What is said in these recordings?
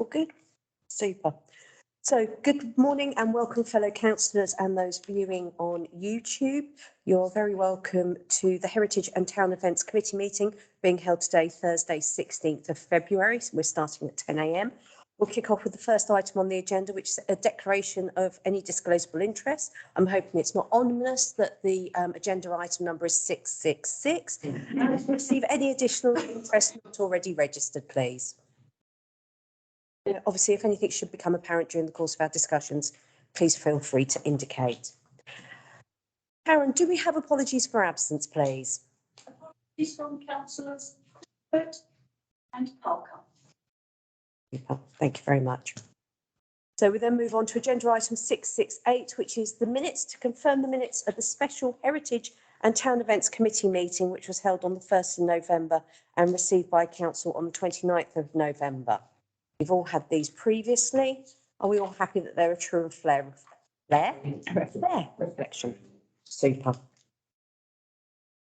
All good? Super. So good morning and welcome fellow councillors and those viewing on YouTube. You're very welcome to the Heritage and Town Events Committee meeting being held today, Thursday, 16th of February. So we're starting at 10 a.m. We'll kick off with the first item on the agenda, which is a declaration of any disclosable interest. I'm hoping it's not ominous that the agenda item number is 666. And if you receive any additional interest not already registered, please. Obviously, if anything should become apparent during the course of our discussions, please feel free to indicate. Karen, do we have apologies for absence, please? Apologies from councillors Thetford and Parker. Thank you very much. So we then move on to agenda item 668, which is the minutes, to confirm the minutes of the Special Heritage and Town Events Committee meeting, which was held on the 1st of November and received by Council on the 29th of November. We've all had these previously. Are we all happy that they're a true reflection? Super.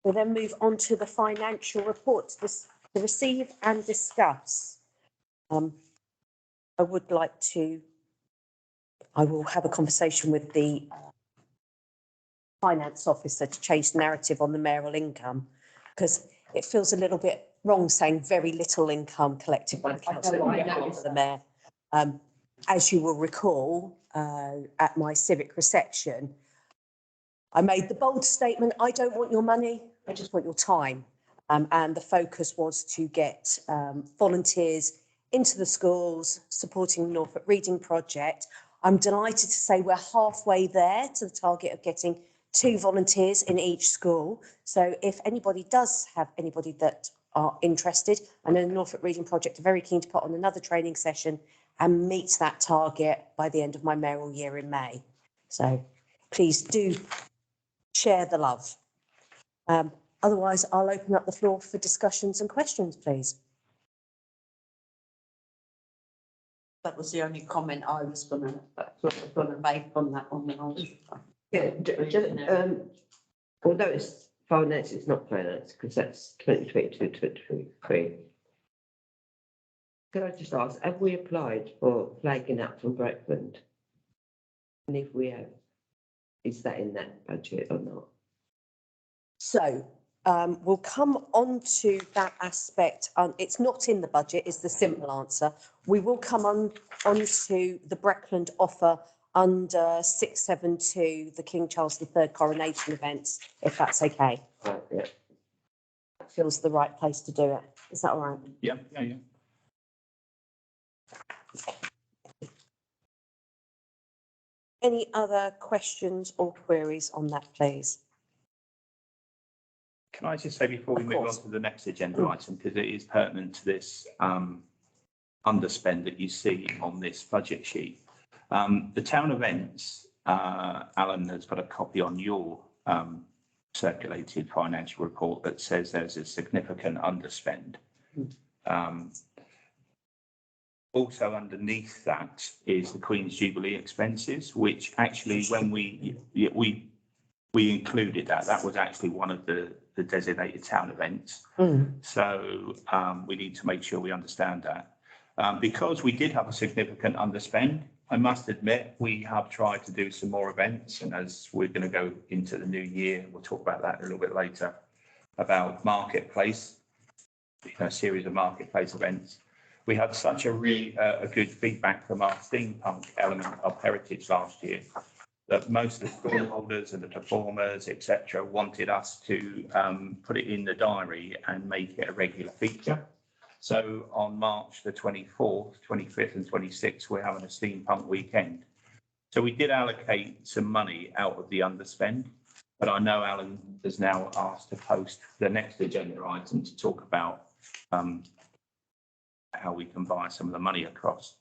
We'll then move on to the financial report to receive and discuss. I will have a conversation with the finance officer to change the narrative on the mayoral income, because it feels a little bit wrong saying very little income collected by the council on behalf of the mayor. As you will recall, at my civic reception, I made the bold statement, I don't want your money, I just want your time. And the focus was to get volunteers into the schools, supporting the Norfolk Reading Project. I'm delighted to say we're halfway there to the target of getting 2 volunteers in each school. So if anybody does have anybody that are interested, I know the Norfolk Reading Project are very keen to put on another training session and meet that target by the end of my mayoral year in May. So please do share the love. Otherwise, I'll open up the floor for discussions and questions, please. That was the only comment I was going to make on that one. Yeah, although it's finance, it's not finance because that's 2022, 2023. Could I just ask, have we applied for flagging up from Breckland? And if we have, is that in that budget or not? So we'll come on to that aspect. It's not in the budget, is the simple answer. We will come on to the Breckland offer under 672, the King Charles III coronation events, if that's okay. Right, yeah. That feels the right place to do it. Is that all right? Yeah. Any other questions or queries on that, please? Can I just say before we move on to the next agenda item, because it is pertinent to this underspend that you see on this budget sheet. The town events, Alan has got a copy on your circulated financial report that says there's a significant underspend. Also underneath that is the Queen's Jubilee expenses, which actually when we included that was actually one of the designated town events. So we need to make sure we understand that. Because we did have a significant underspend, I must admit, we have tried to do some more events, and as we're going to go into the new year, we'll talk about that a little bit later, about marketplace, a series of marketplace events. We had such a good feedback from our steampunk element of heritage last year that most of the stall holders and the performers, etc., wanted us to put it in the diary and make it a regular feature. So on March the 24th, 25th and 26th, we're having a steampunk weekend. So we did allocate some money out of the underspend, but I know Alan has now asked to post the next agenda item to talk about how we can buy some of the money across.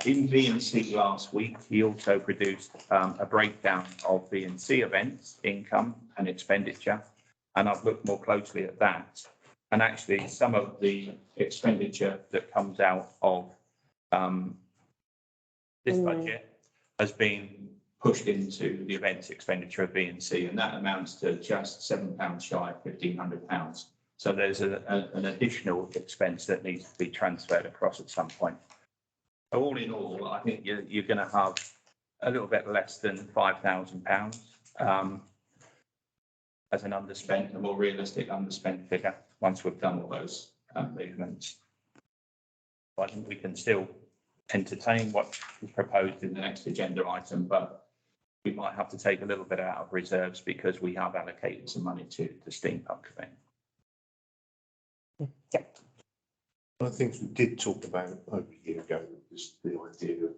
In V&C last week, he also produced a breakdown of V&C events, income and expenditure, and I've looked more closely at that. And actually, some of the expenditure that comes out of this budget has been pushed into the events expenditure of V&C, and that amounts to just £7 shy of £1,500. So there's an additional expense that needs to be transferred across at some point. So all in all, I think you're going to have a little bit less than £5,000 as an underspent, a more realistic underspent figure once we've done all those movements. I think we can still entertain what is proposed in the next agenda item, but we might have to take a little bit out of reserves because we have allocated some money to the steam pump thing. Yep. One of the things we did talk about over a year ago was the idea of,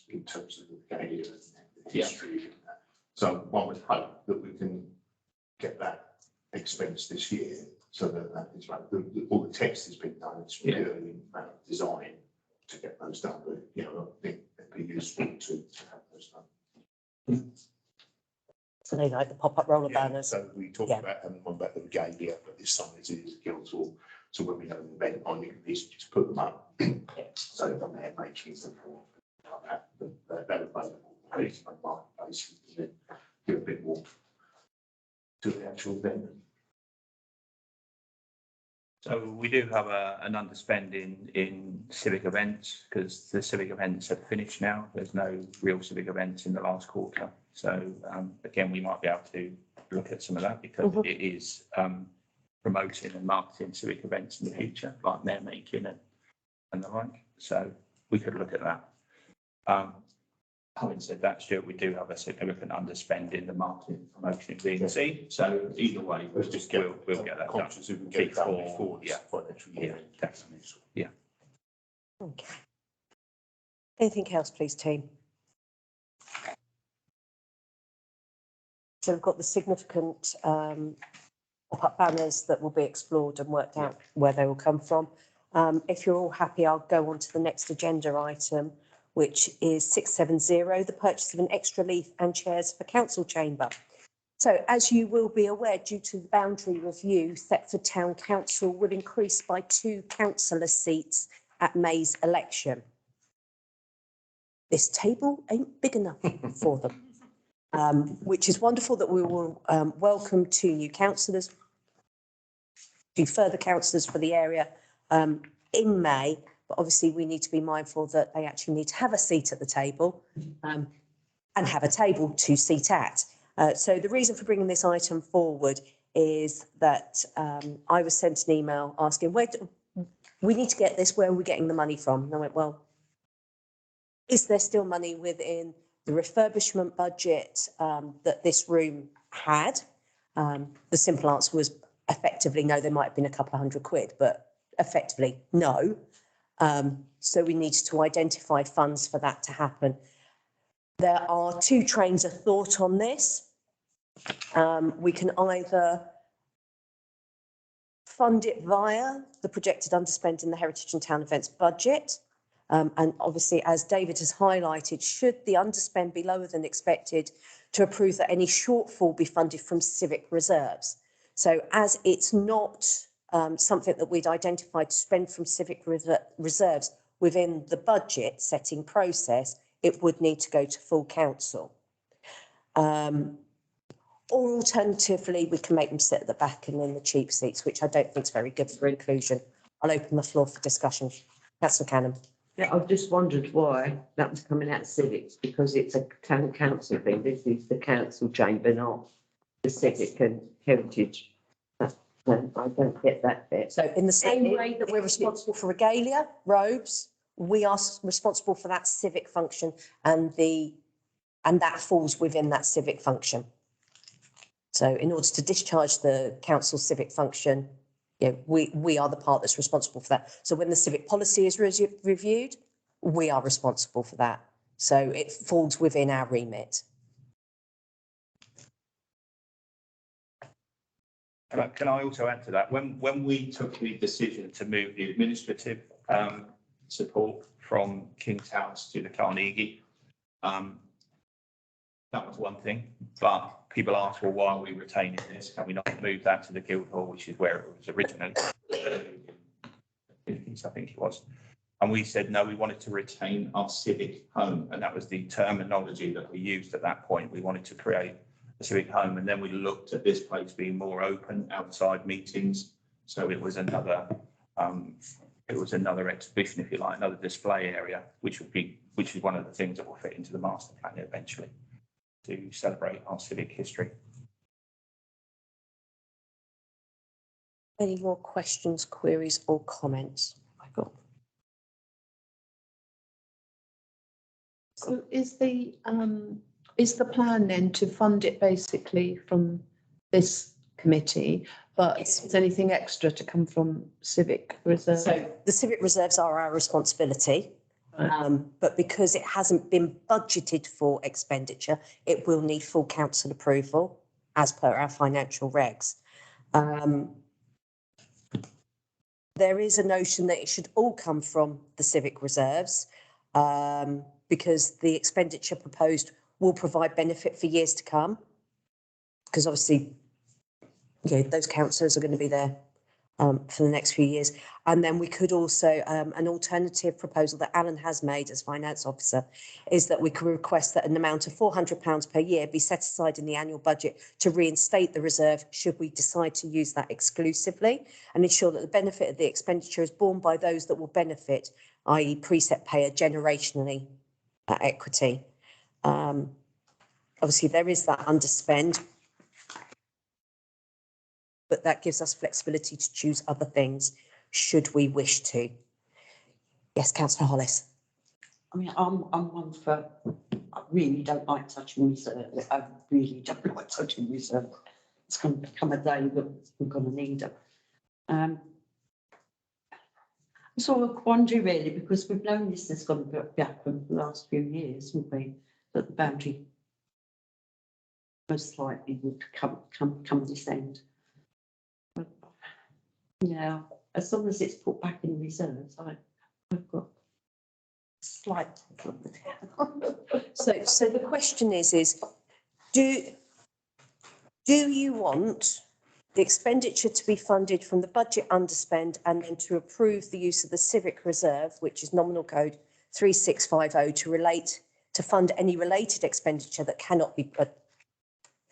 in terms of the Galia and the history and that. So one would hope that we can get that expense this year, so that is right. All the text has been done. It's purely design to get those done. But you know, I think it'd be useful to have those done. So they like the pop-up roller Yeah, banners. so we talked about having one about the Regalia, but this time it is Guildhall. So when we have an event on, you can easily just put them up. So if I'm there making them for like that, they're available on marketplace, and then give a bit more to the actual event. So we do have an underspend in civic events because the civic events have finished now. There's no real civic events in the last quarter. So again, we might be able to look at some of that because it is promoting and marketing civic events in the future, like mayor making and the like. So we could look at that. Having said that, Stuart, we do have a significant underspend in the marketing promotion of V&C. So either way, Let's just we'll get that done. Conscious if we get it done before this Yeah. financial year. Yeah, definitely. Yeah. Okay. Anything else, please, team? So we've got the significant pop-up banners that will be explored and worked out where they will come from. If you're all happy, I'll go on to the next agenda item, which is 670, the purchase of an extra leaf and chairs for council chamber. So as you will be aware, due to the boundary review, Thetford Town Council will increase by 2 councillor seats at May's election. This table ain't big enough for them. Which is wonderful that we will welcome 2 new councillors, 2 further councillors for the area in May. But obviously we need to be mindful that they actually need to have a seat at the table and have a table to sit at. So the reason for bringing this item forward is that I was sent an email asking, we need to get this, where are we getting the money from? And I went, well, is there still money within the refurbishment budget that this room had? The simple answer was effectively no. There might have been a couple of £100, but effectively no. So we needed to identify funds for that to happen. There are 2 trains of thought on this. We can either fund it via the projected underspend in the Heritage and Town Events budget. And obviously, as David has highlighted, should the underspend be lower than expected, to approve that any shortfall be funded from civic reserves. So as it's not something that we'd identified to spend from civic reserves within the budget setting process, it would need to go to full council. Or alternatively, we can make them sit at the back and in the cheap seats, which I don't think is very good for inclusion. I'll open the floor for discussion. Councillor Cannon. Yeah, I've just wondered why that was coming out of civics, because it's a town council thing. This is the council chamber, not the civic and heritage. No, I don't get that bit. So in the same way that we're responsible for regalia, robes, we are responsible for that civic function, and that falls within that civic function. So in order to discharge the council civic function, we are the part that's responsible for that. So when the civic policy is reviewed, we are responsible for that. So it falls within our remit. Can I also add to that? When we took the decision to move the administrative support from King's House to the Carnegie, that was one thing. But people asked, well, why are we retaining this? Can we not move that to the Guildhall, which is where it was originally? I think it was. And we said, no, we wanted to retain our civic home. And that was the terminology that we used at that point. We wanted to create a civic home. And then we looked at this place being more open outside meetings. So it was another it was another exhibition, if you like, another display area, which is one of the things that will fit into the master plan eventually to celebrate our civic history. Any more questions, queries or comments? I got. So is the plan then to fund it basically from this committee, but is anything extra to come from civic reserve? So the civic reserves are our responsibility. Right. But because it hasn't been budgeted for expenditure, it will need full council approval as per our financial regs. There is a notion that it should all come from the civic reserves, because the expenditure proposed will provide benefit for years to come. Because obviously, those councillors are going to be there for the next few years. And then we could also, an alternative proposal that Alan has made as finance officer is that we could request that an amount of £400 per year be set aside in the annual budget to reinstate the reserve should we decide to use that exclusively, and ensure that the benefit of the expenditure is borne by those that will benefit, i.e. precept payer generationally equity. Obviously there is that underspend, but that gives us flexibility to choose other things should we wish to. Yes, Councillor Hollis. I mean, I'm one for, I really don't like touching reserve. I really don't like touching reserve. It's going to become a day that we're going to need it. It's all a quandary really, because we've known this has gone back for the last few years, haven't we? That the boundary most likely would come this end. But, yeah, as long as it's put back in reserves, I've got slight problem with it. So the question is do you want the expenditure to be funded from the budget underspend and then to approve the use of the civic reserve, which is nominal code 3650, to fund any related expenditure that cannot be put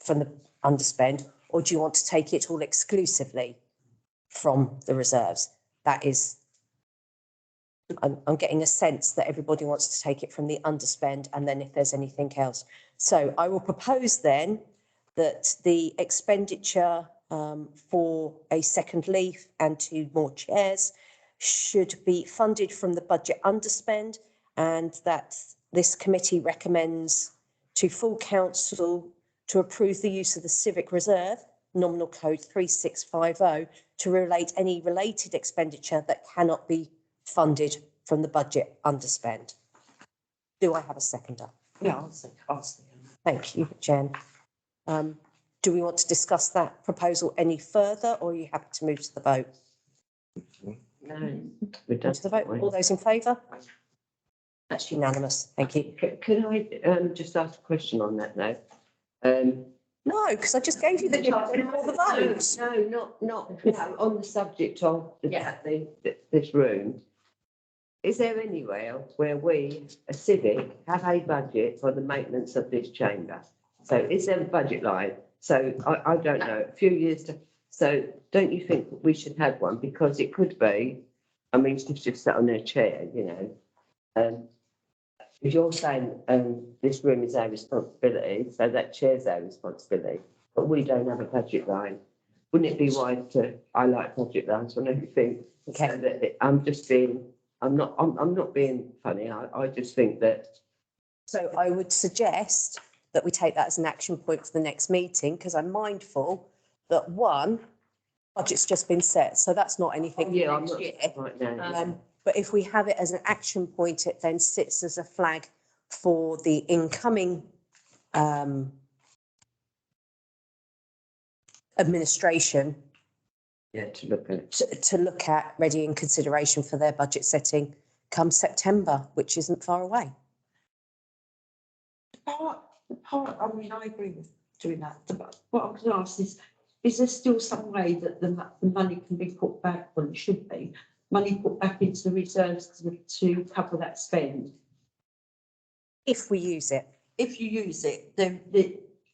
from the underspend, or do you want to take it all exclusively from the reserves? That is, I'm getting a sense that everybody wants to take it from the underspend, and then if there's anything else. So I will propose then that the expenditure for a second leaf and 2 more chairs should be funded from the budget underspend, and that this committee recommends to full council to approve the use of the civic reserve, nominal code 3650, to relate any related expenditure that cannot be funded from the budget underspend. Do I have a seconder? Yeah, I'll say. Thank you, Jen. Do we want to discuss that proposal any further, or are you happy to move to the vote? No, we're done. To the vote. All those in favour? That's unanimous. Thank you. Can I just ask a question on that though? No, because I just gave you the votes. No, not on the subject of this room. Is there anywhere where we, a civic, have a budget for the maintenance of this chamber? So is there a budget line? So I don't know, a few years to, so don't you think we should have one? Because it could be, I mean, she's just sat on her chair, if you're saying this room is our responsibility, so that chair's our responsibility, but we don't have a budget line. Wouldn't it be wise to, I like budget lines on everything. Okay. So that I'm not being funny. I just think that. So I would suggest that we take that as an action point for the next meeting, because I'm mindful that budget's just been set, so that's not anything. Yeah, I'm not right now. But if we have it as an action point, it then sits as a flag for the incoming administration. Yeah, to look at. To look at readying consideration for their budget setting come September, which isn't far away. I mean, I agree with doing that. But what I was going to ask is there still some way that the money can be put back, well, it should be, money put back into the reserves to cover that spend? If we use it. If you use it, then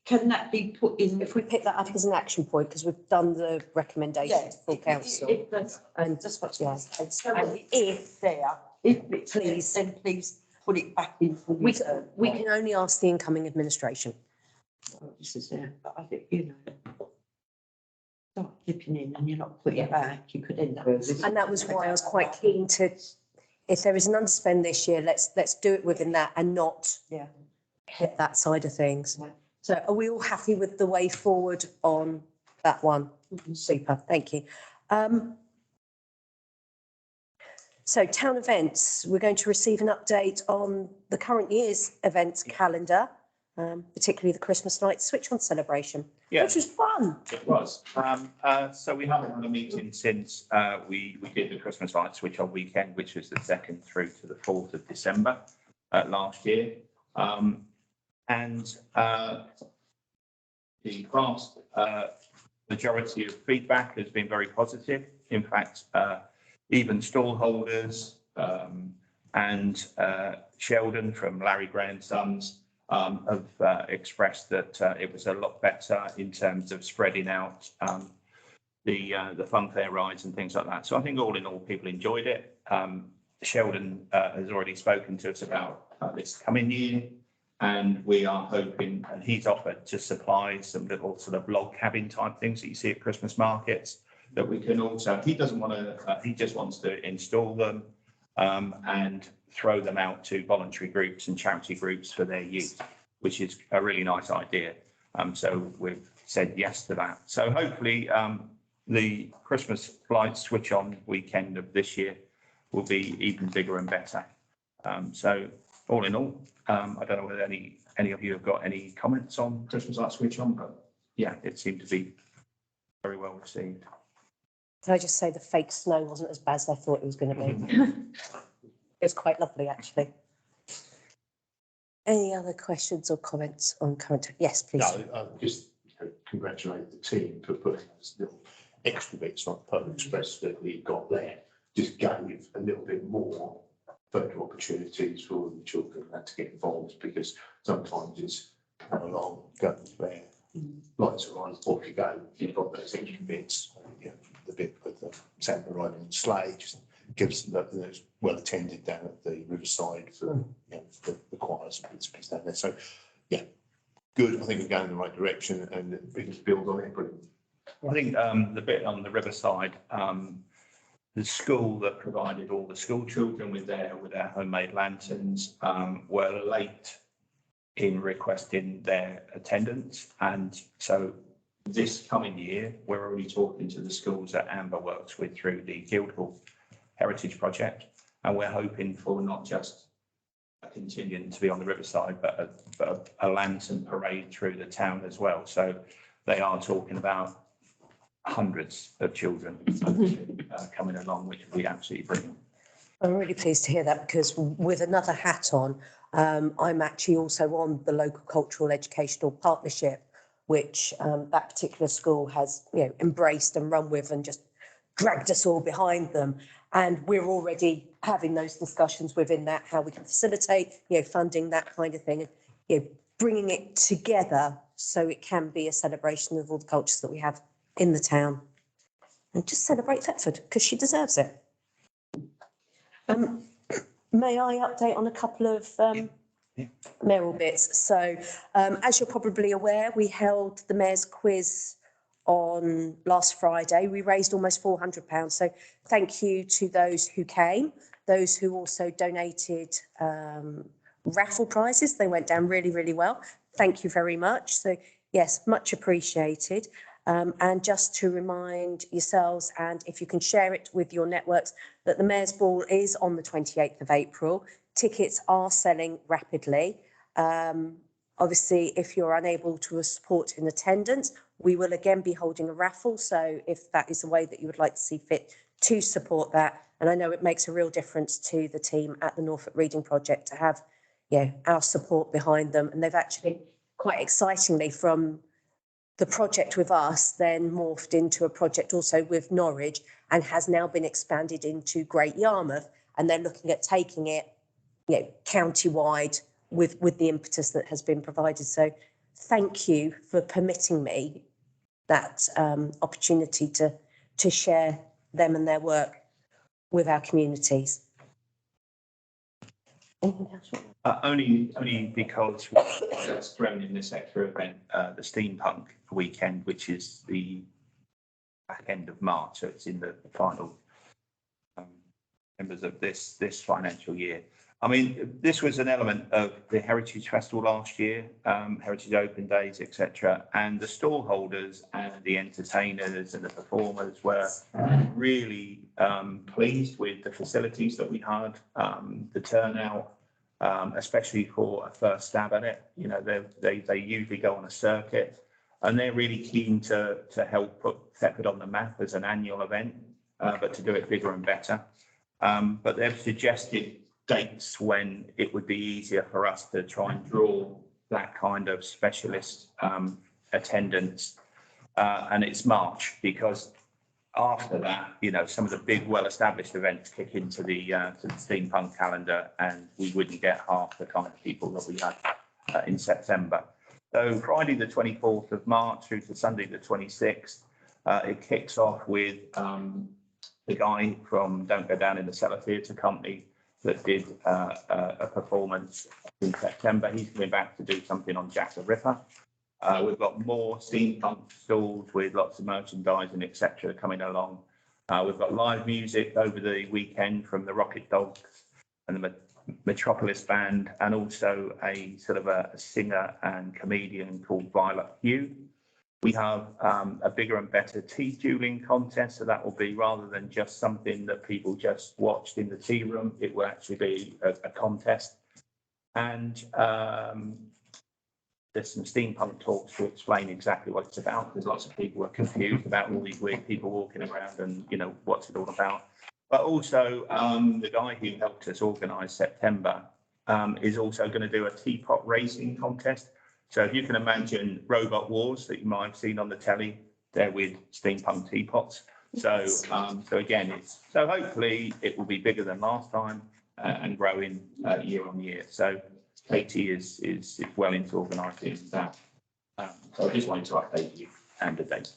can that be put in? If we pick that up as an action point, because we've done the recommendation to full council. If that's, And that's what yeah. I said. So And if there, if it's there, Please. then please put it back in. for we reserve. can only ask the incoming administration. This is there, but I think, you know, start dipping in and you're not putting it back, you could end up. And that was why I was quite keen to, if there is an underspend this year, let's do it within that and not Yeah. hit that side of things. Yeah. So are we all happy with the way forward on that one? Super, thank you. So town events, we're going to receive an update on the current year's events calendar, particularly the Christmas night switch on celebration, Yeah. which was fun. It was. So we haven't had a meeting since we did the Christmas light switch on weekend, which was the 2nd through to the 4th of December last year. And the vast majority of feedback has been very positive. In fact, even stall holders and Sheldon from Larry Grandsons have expressed that it was a lot better in terms of spreading out the funfair rides and things like that. So I think all in all, people enjoyed it. Sheldon has already spoken to us about this coming year, and we are hoping, and he's offered to supply some little sort of log cabin type things that you see at Christmas markets that we can also, he doesn't want to, he just wants to install them and throw them out to voluntary groups and charity groups for their use, which is a really nice idea. So we've said yes to that. So hopefully the Christmas lights switch on weekend of this year will be even bigger and better. So all in all, I don't know whether any of you have got any comments on Christmas light switch on, but yeah, it seemed to be very well received. Can I just say the fake snow wasn't as bad as I thought it was going to be? It was quite lovely, actually. Any other questions or comments on current? Yes, please. No, just congratulate the team for putting those little extra bits like Pearl Express that we got there. Just gave a little bit more further opportunities for the children to get involved, because sometimes it's come along, go there, lights are on, off you go. You've got those extra bits, you know, the bit with the Santa riding the sleigh just gives them that it's well attended down at the riverside for you know, the choirs and bits and pieces down there. So yeah, good. I think we're going in the right direction and we can build on it. Brilliant. I think the bit on the riverside, the school that provided all the school children with their homemade lanterns were late in requesting their attendance, and so this coming year we're already talking to the schools that Amber works with through the Guildhall Heritage Project, and we're hoping for not just a contingent to be on the riverside, but a lantern parade through the town as well. So they are talking about hundreds of children coming along, which would be absolutely brilliant. I'm really pleased to hear that, because with another hat on, I'm actually also on the local cultural educational partnership, which that particular school has, you know, embraced and run with and just dragged us all behind them. And we're already having those discussions within that, how we can facilitate, you know, funding, that kind of thing, and, you know, bringing it together so it can be a celebration of all the cultures that we have in the town. And just celebrate Thetford, because she deserves it. May I update on a couple of mayoral bits? So as you're probably aware, we held the mayor's quiz on last Friday. We raised almost £400. So thank you to those who came, those who also donated raffle prizes. They went down really, really well. Thank you very much. So yes, much appreciated. And just to remind yourselves, and if you can share it with your networks, that the Mayor's Ball is on the 28th of April. Tickets are selling rapidly. Obviously, if you're unable to support in attendance, we will again be holding a raffle. So if that is a way that you would like to see fit to support that, and I know it makes a real difference to the team at the Norfolk Reading Project to have, our support behind them. And they've actually, quite excitingly, from the project with us then morphed into a project also with Norwich and has now been expanded into Great Yarmouth. And they're looking at taking it, county-wide with the impetus that has been provided. So thank you for permitting me that opportunity to share them and their work with our communities. Anything else? Only because that's thrown in this extra event, the steampunk weekend, which is the back end of March, so it's in the final members of this financial year. I mean, this was an element of the Heritage Festival last year, Heritage Open Days, etc. And the stall holders and the entertainers and the performers were really pleased with the facilities that we had, the turnout, especially for a first stab at it. You know, they usually go on a circuit, and they're really keen to help put Thetford on the map as an annual event, but to do it bigger and better. But they've suggested dates when it would be easier for us to try and draw that kind of specialist attendance. And it's March, because after that, you know, some of the big well-established events kick into the steampunk calendar, and we wouldn't get half the kind of people that we had in September. So Friday, the 24th of March through to Sunday, the 26th, it kicks off with the guy from Don't Go Down in the Cellar Theatre Company that did a performance in September. He's coming back to do something on Jack the Ripper. We've got more steampunk stalls with lots of merchandising, etc., coming along. We've got live music over the weekend from the Rocket Dogs and the Metropolis Band, and also a sort of a singer and comedian called Violet Hugh. We have a bigger and better tea dueling contest, so that will be, rather than just something that people just watched in the tea room, it will actually be a contest. And there's some steampunk talks to explain exactly what it's about, because lots of people are confused about all these weird people walking around and, you know, what's it all about. But also the guy who helped us organise September is also going to do a teapot racing contest. So if you can imagine Robot Wars that you might have seen on the telly, they're with steampunk teapots. So again, so hopefully it will be bigger than last time and growing year on year. So Katie is well into organising that. So I just wanted to update you and the date.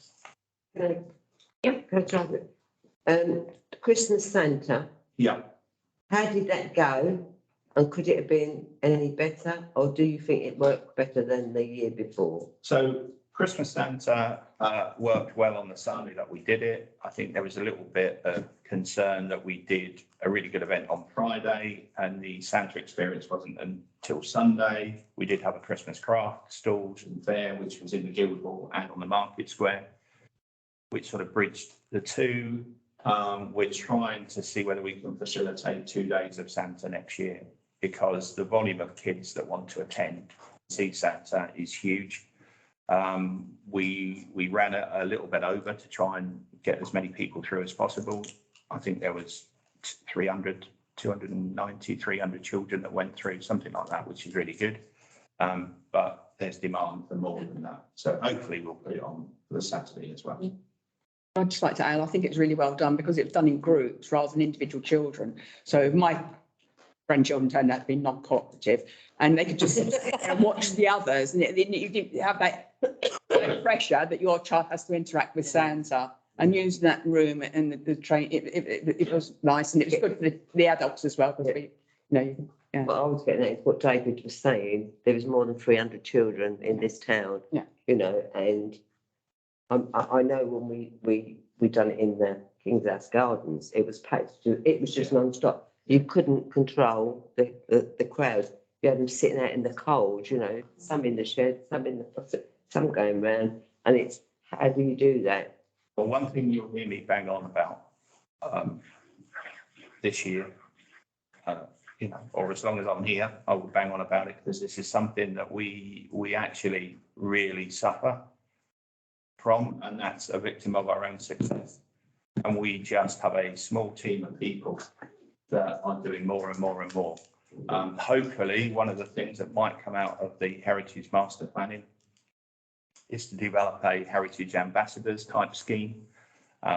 Yep, can I try it? Christmas Santa, Yeah. how did that go? And could it have been any better, or do you think it worked better than the year before? So Christmas Santa worked well on the Sunday that we did it. I think there was a little bit of concern that we did a really good event on Friday and the Santa experience wasn't until Sunday. We did have a Christmas craft stalls and fair, which was in the Guildhall and on the Market Square, which sort of bridged the two. We're trying to see whether we can facilitate 2 days of Santa next year, because the volume of kids that want to attend see Santa is huge. We ran it a little bit over to try and get as many people through as possible. I think there was 300 children that went through, something like that, which is really good. But there's demand for more than that. So hopefully we'll put it on for the Saturday as well. I'd just like to add, I think it was really well done because it was done in groups rather than individual children. So my grandchildren turned out to be non-cooperative, and they could just sit there and watch the others, and you didn't have that pressure that your child has to interact with Santa. And using that room and the train, it was nice, and it was good for the adults as well, because we, yeah. What I was getting at is what David was saying. There was more than 300 children in this town. Yeah. And I know when we done it in the King's House Gardens, it was packed. It was just non-stop. You couldn't control the crowd. You had them sitting out in the cold, some in the shed, some going round. And it's, how do you do that? Well, one thing you'll hear me bang on about this year, or as long as I'm here, I will bang on about it, because this is something that we actually really suffer from, and that's a victim of our own success. And we just have a small team of people that are doing more and more and more. Hopefully, one of the things that might come out of the Heritage Master Planning is to develop a Heritage Ambassadors type scheme.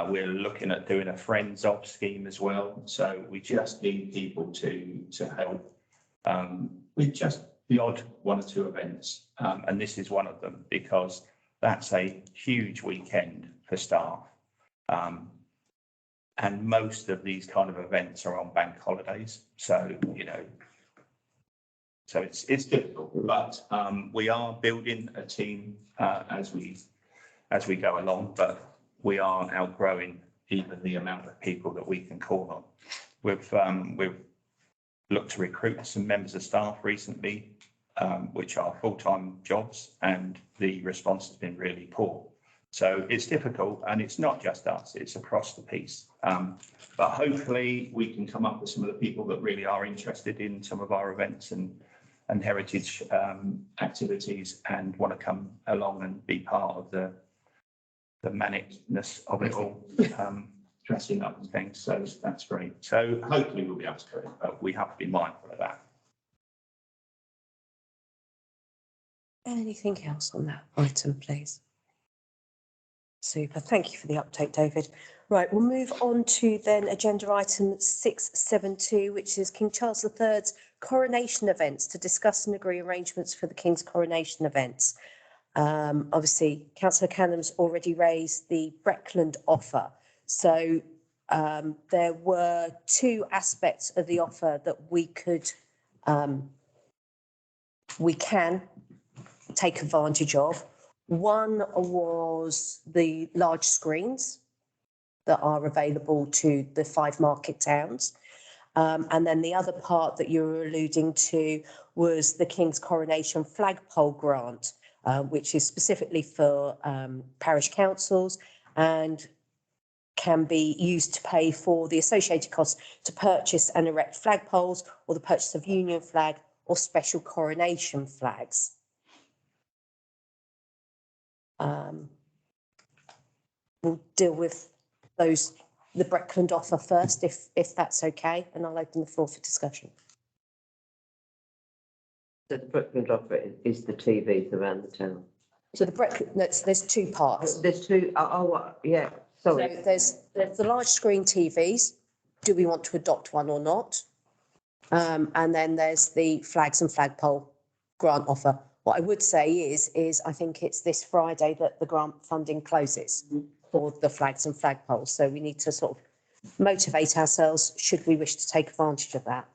We're looking at doing a Friends of scheme as well. So we just need people to help with just the odd one or two events, and this is one of them because that's a huge weekend for staff. And most of these kind of events are on bank holidays, so, so it's difficult, but we are building a team as we go along, but we are outgrowing even the amount of people that we can call on. We've looked to recruit some members of staff recently, which are full-time jobs, and the response has been really poor. So it's difficult, and it's not just us, it's across the piece. But hopefully we can come up with some of the people that really are interested in some of our events and heritage activities and want to come along and be part of the manicness of it all, dressing up and things. So that's great. So hopefully we'll be able to do it, but we have to be mindful of that. Anything else on that item, please? Super. Thank you for the update, David. Right, we'll move on to then agenda item 672, which is King Charles III's coronation events, to discuss and agree arrangements for the King's coronation events. Obviously, Councillor Canham's already raised the Breckland offer. So there were two aspects of the offer that we can take advantage of. One was the large screens that are available to the 5 market towns. And then the other part that you were alluding to was the King's Coronation Flagpole Grant, which is specifically for parish councils and can be used to pay for the associated costs to purchase and erect flagpoles, or the purchase of Union flag or special coronation flags. We'll deal with the Breckland offer first, if that's okay, and I'll open the floor for discussion. So the Breckland offer is the TVs around the town. So the Breckland, there's two parts. There's two, yeah, sorry. So there's the large screen TVs. Do we want to adopt one or not? And then there's the flags and flagpole grant offer. What I would say is I think it's this Friday that the grant funding closes for the flags and flagpoles. So we need to sort of motivate ourselves should we wish to take advantage of that.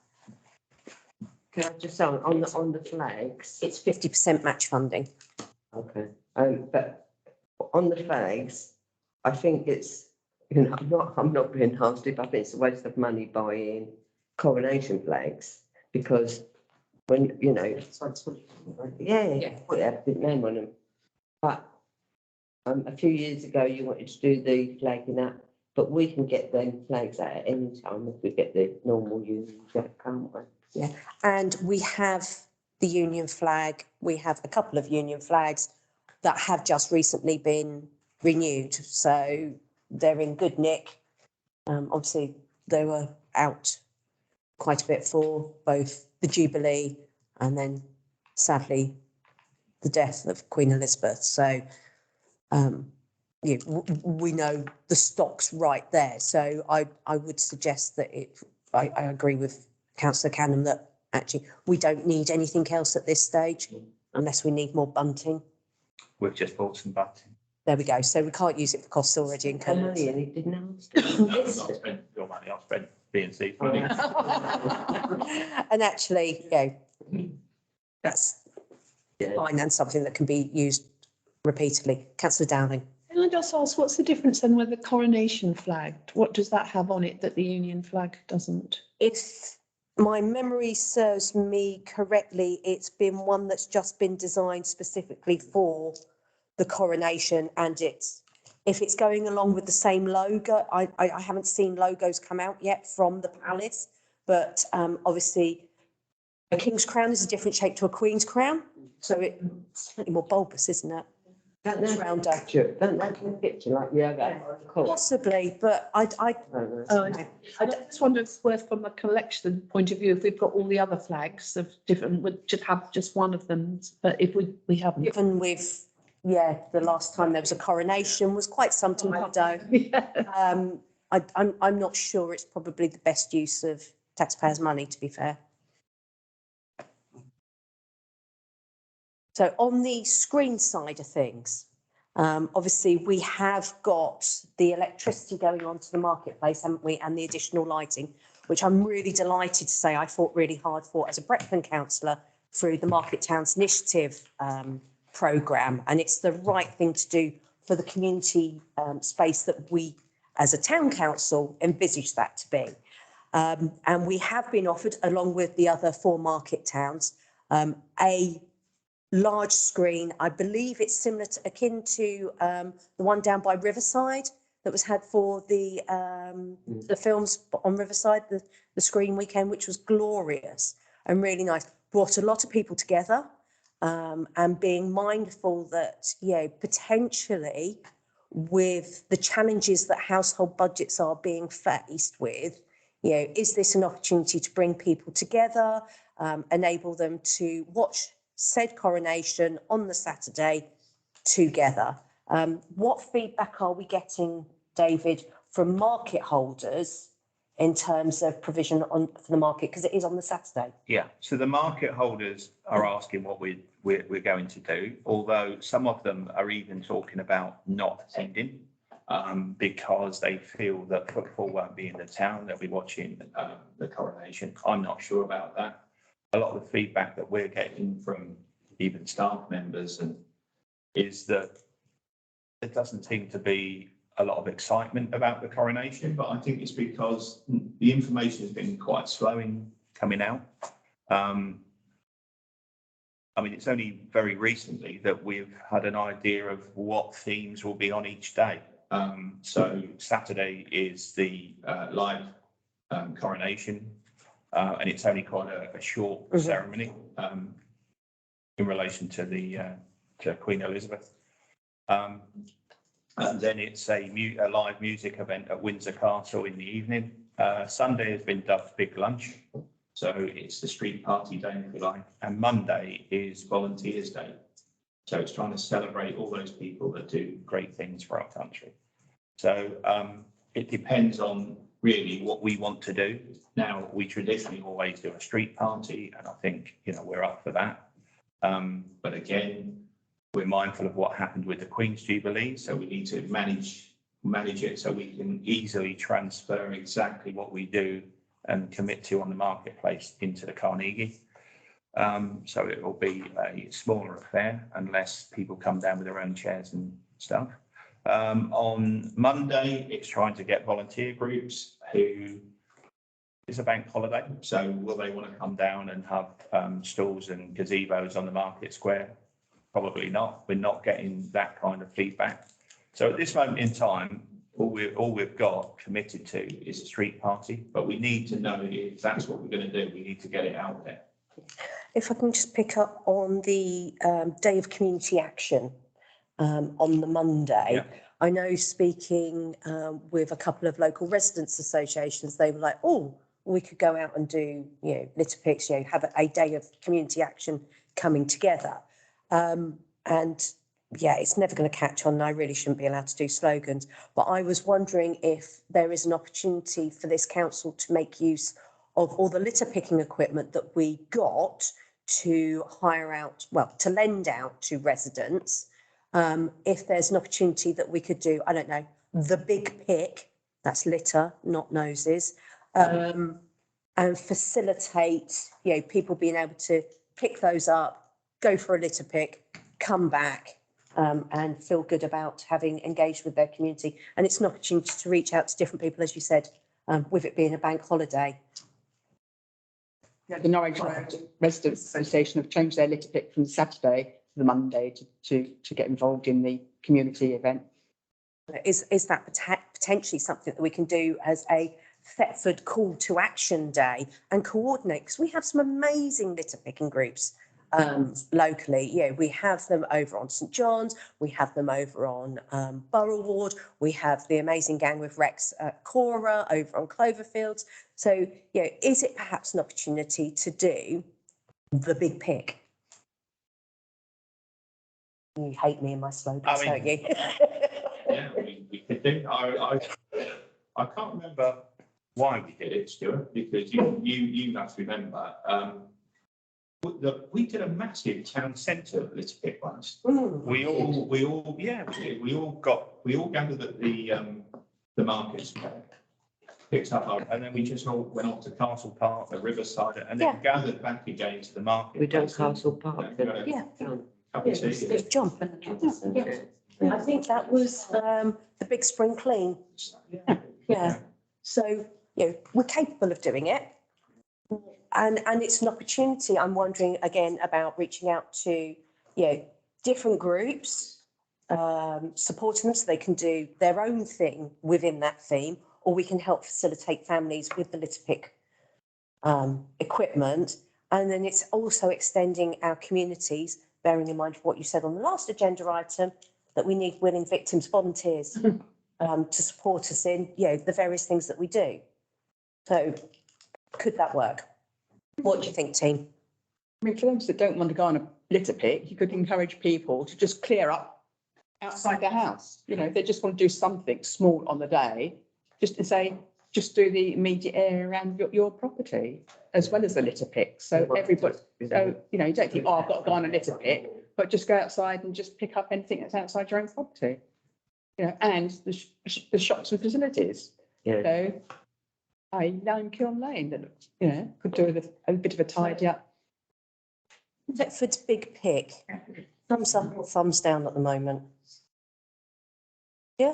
Can I just say on the flags? It's 50% match funding. Okay, but on the flags, I think it's, I'm not being nasty, but I think it's a waste of money buying coronation flags, because when, put everything name on them. But a few years ago, you wanted to do the flagging up, but we can get them flags out at any time if we get the normal Union Jack, can't we? Yeah, and we have the Union flag. We have a couple of Union flags that have just recently been renewed, so they're in good nick. Obviously, they were out quite a bit for both the Jubilee and then, sadly, the death of Queen Elizabeth. So, we know the stock's right there. So I would suggest that I agree with Councillor Canham that actually we don't need anything else at this stage unless we need more bunting. We've just bought some bunting. There we go. So we can't use it for costs already incurred. Money, and he didn't ask. I've not spent your money, I've spent B&C's money. And actually, that's fine and something that can be used repeatedly. Councillor Dowling. Can I just ask, what's the difference then with the coronation flag? What does that have on it that the Union flag doesn't? If my memory serves me correctly, it's been one that's just been designed specifically for the coronation, and if it's going along with the same logo, I haven't seen logos come out yet from the palace, but obviously a king's crown is a different shape to a queen's crown, so it's slightly more bulbous, isn't it? It's rounder. Don't like the picture like cool. Possibly, but I just wonder if it's worth, from a collection point of view, if we've got all the other flags of different, we should have just one of them, but if we haven't. given with, the last time there was a coronation was quite some time ago. I'm not sure it's probably the best use of taxpayers' money, to be fair. So on the screen side of things, obviously we have got the electricity going on to the marketplace, haven't we? And the additional lighting, which I'm really delighted to say I fought really hard for as a Brexton councillor through the Market Towns Initiative programme. And it's the right thing to do for the community space that we, as a town council, envisage that to be. And we have been offered, along with the other 4 market towns, a large screen. I believe it's similar to, akin to the one down by Riverside that was had for the films on Riverside, the screen weekend, which was glorious and really nice. Brought a lot of people together, and being mindful that, you know, potentially with the challenges that household budgets are being faced with, you know, is this an opportunity to bring people together, enable them to watch said coronation on the Saturday together? What feedback are we getting, David, from market holders in terms of provision for the market, because it is on the Saturday? Yeah, so the market holders are asking what we're going to do, although some of them are even talking about not attending because they feel that football won't be in the town, they'll be watching the coronation. I'm not sure about that. A lot of the feedback that we're getting from even staff members is that there doesn't seem to be a lot of excitement about the coronation, but I think it's because the information has been quite slow in coming out. I mean, it's only very recently that we've had an idea of what themes will be on each day. So Saturday is the live coronation, and it's only quite a short ceremony in relation to the to Queen Elizabeth. And then it's a live music event at Windsor Castle in the evening. Sunday has been dubbed Big Lunch, so it's the street party day, if you like. And Monday is Volunteers Day, so it's trying to celebrate all those people that do great things for our country. So it depends on really what we want to do. Now, we traditionally always do a street party, and I think, you know, we're up for that. But again, we're mindful of what happened with the Queen's Jubilee, so we need to manage it so we can easily transfer exactly what we do and commit to on the marketplace into the Carnegie. So it will be a smaller affair unless people come down with their own chairs and stuff. On Monday, it's trying to get volunteer groups who is a bank holiday. So will they want to come down and have stalls and gazebos on the market square? Probably not. We're not getting that kind of feedback. So at this moment in time, all we've got committed to is a street party, but we need to know if that's what we're going to do. We need to get it out there. If I can just pick up on the Day of Community Action on the Monday. Yeah. I know speaking with a couple of local residents associations, they were like, oh, we could go out and do, you know, litter picks, you know, have a day of community action coming together. And yeah, it's never going to catch on. I really shouldn't be allowed to do slogans, but I was wondering if there is an opportunity for this council to make use of all the litter picking equipment that we got to hire out, well, to lend out to residents. If there's an opportunity that we could do, I don't know, the big pick, that's litter, not noses, and facilitate, you know, people being able to pick those up, go for a litter pick, come back, and feel good about having engaged with their community. And it's an opportunity to reach out to different people, as you said, with it being a bank holiday. Yeah, the Norwich Residents Association have changed their litter pick from Saturday to the Monday to get involved in the community event. Is that potentially something that we can do as a Thetford call to action day and coordinate? Because we have some amazing litter picking groups locally. Yeah, we have them over on St John's, we have them over on Borough Ward, we have the amazing gang with Rex Cora over on Cloverfields. So, you know, is it perhaps an opportunity to do the big pick? You hate me and my slogans, don't you? Yeah, we could do. I can't remember why we did it, Stuart, because you must remember. We did a massive town centre litter pick once. Mm. We all, yeah, we did. We all gathered at the market square. Picked up our, and then we just all went off to Castle Park, the Riverside, and then gathered back again to the market. We done Castle Park. then. Yeah. Cup of tea. Good job. I think that was the big spring clean. Yeah. So, we're capable of doing it. And it's an opportunity. I'm wondering again about reaching out to, different groups, supporting them so they can do their own thing within that theme, or we can help facilitate families with the litter pick equipment. And then it's also extending our communities, bearing in mind what you said on the last agenda item, that we need willing victims, volunteers to support us in, the various things that we do. So could that work? What do you think, team? I mean, for those that don't want to go on a litter pick, you could encourage people to just clear up outside their house. If they just want to do something small on the day, just to say, just do the immediate area around your property as well as the litter pick. So everybody, you don't think, I've got to go on a litter pick, but just go outside and just pick up anything that's outside your own property. And the shops and facilities. Yeah. Lime Kiln Lane, that, could do with a bit of a tidy up. Thetford's big pick. Thumbs up or thumbs down at the moment? Yeah?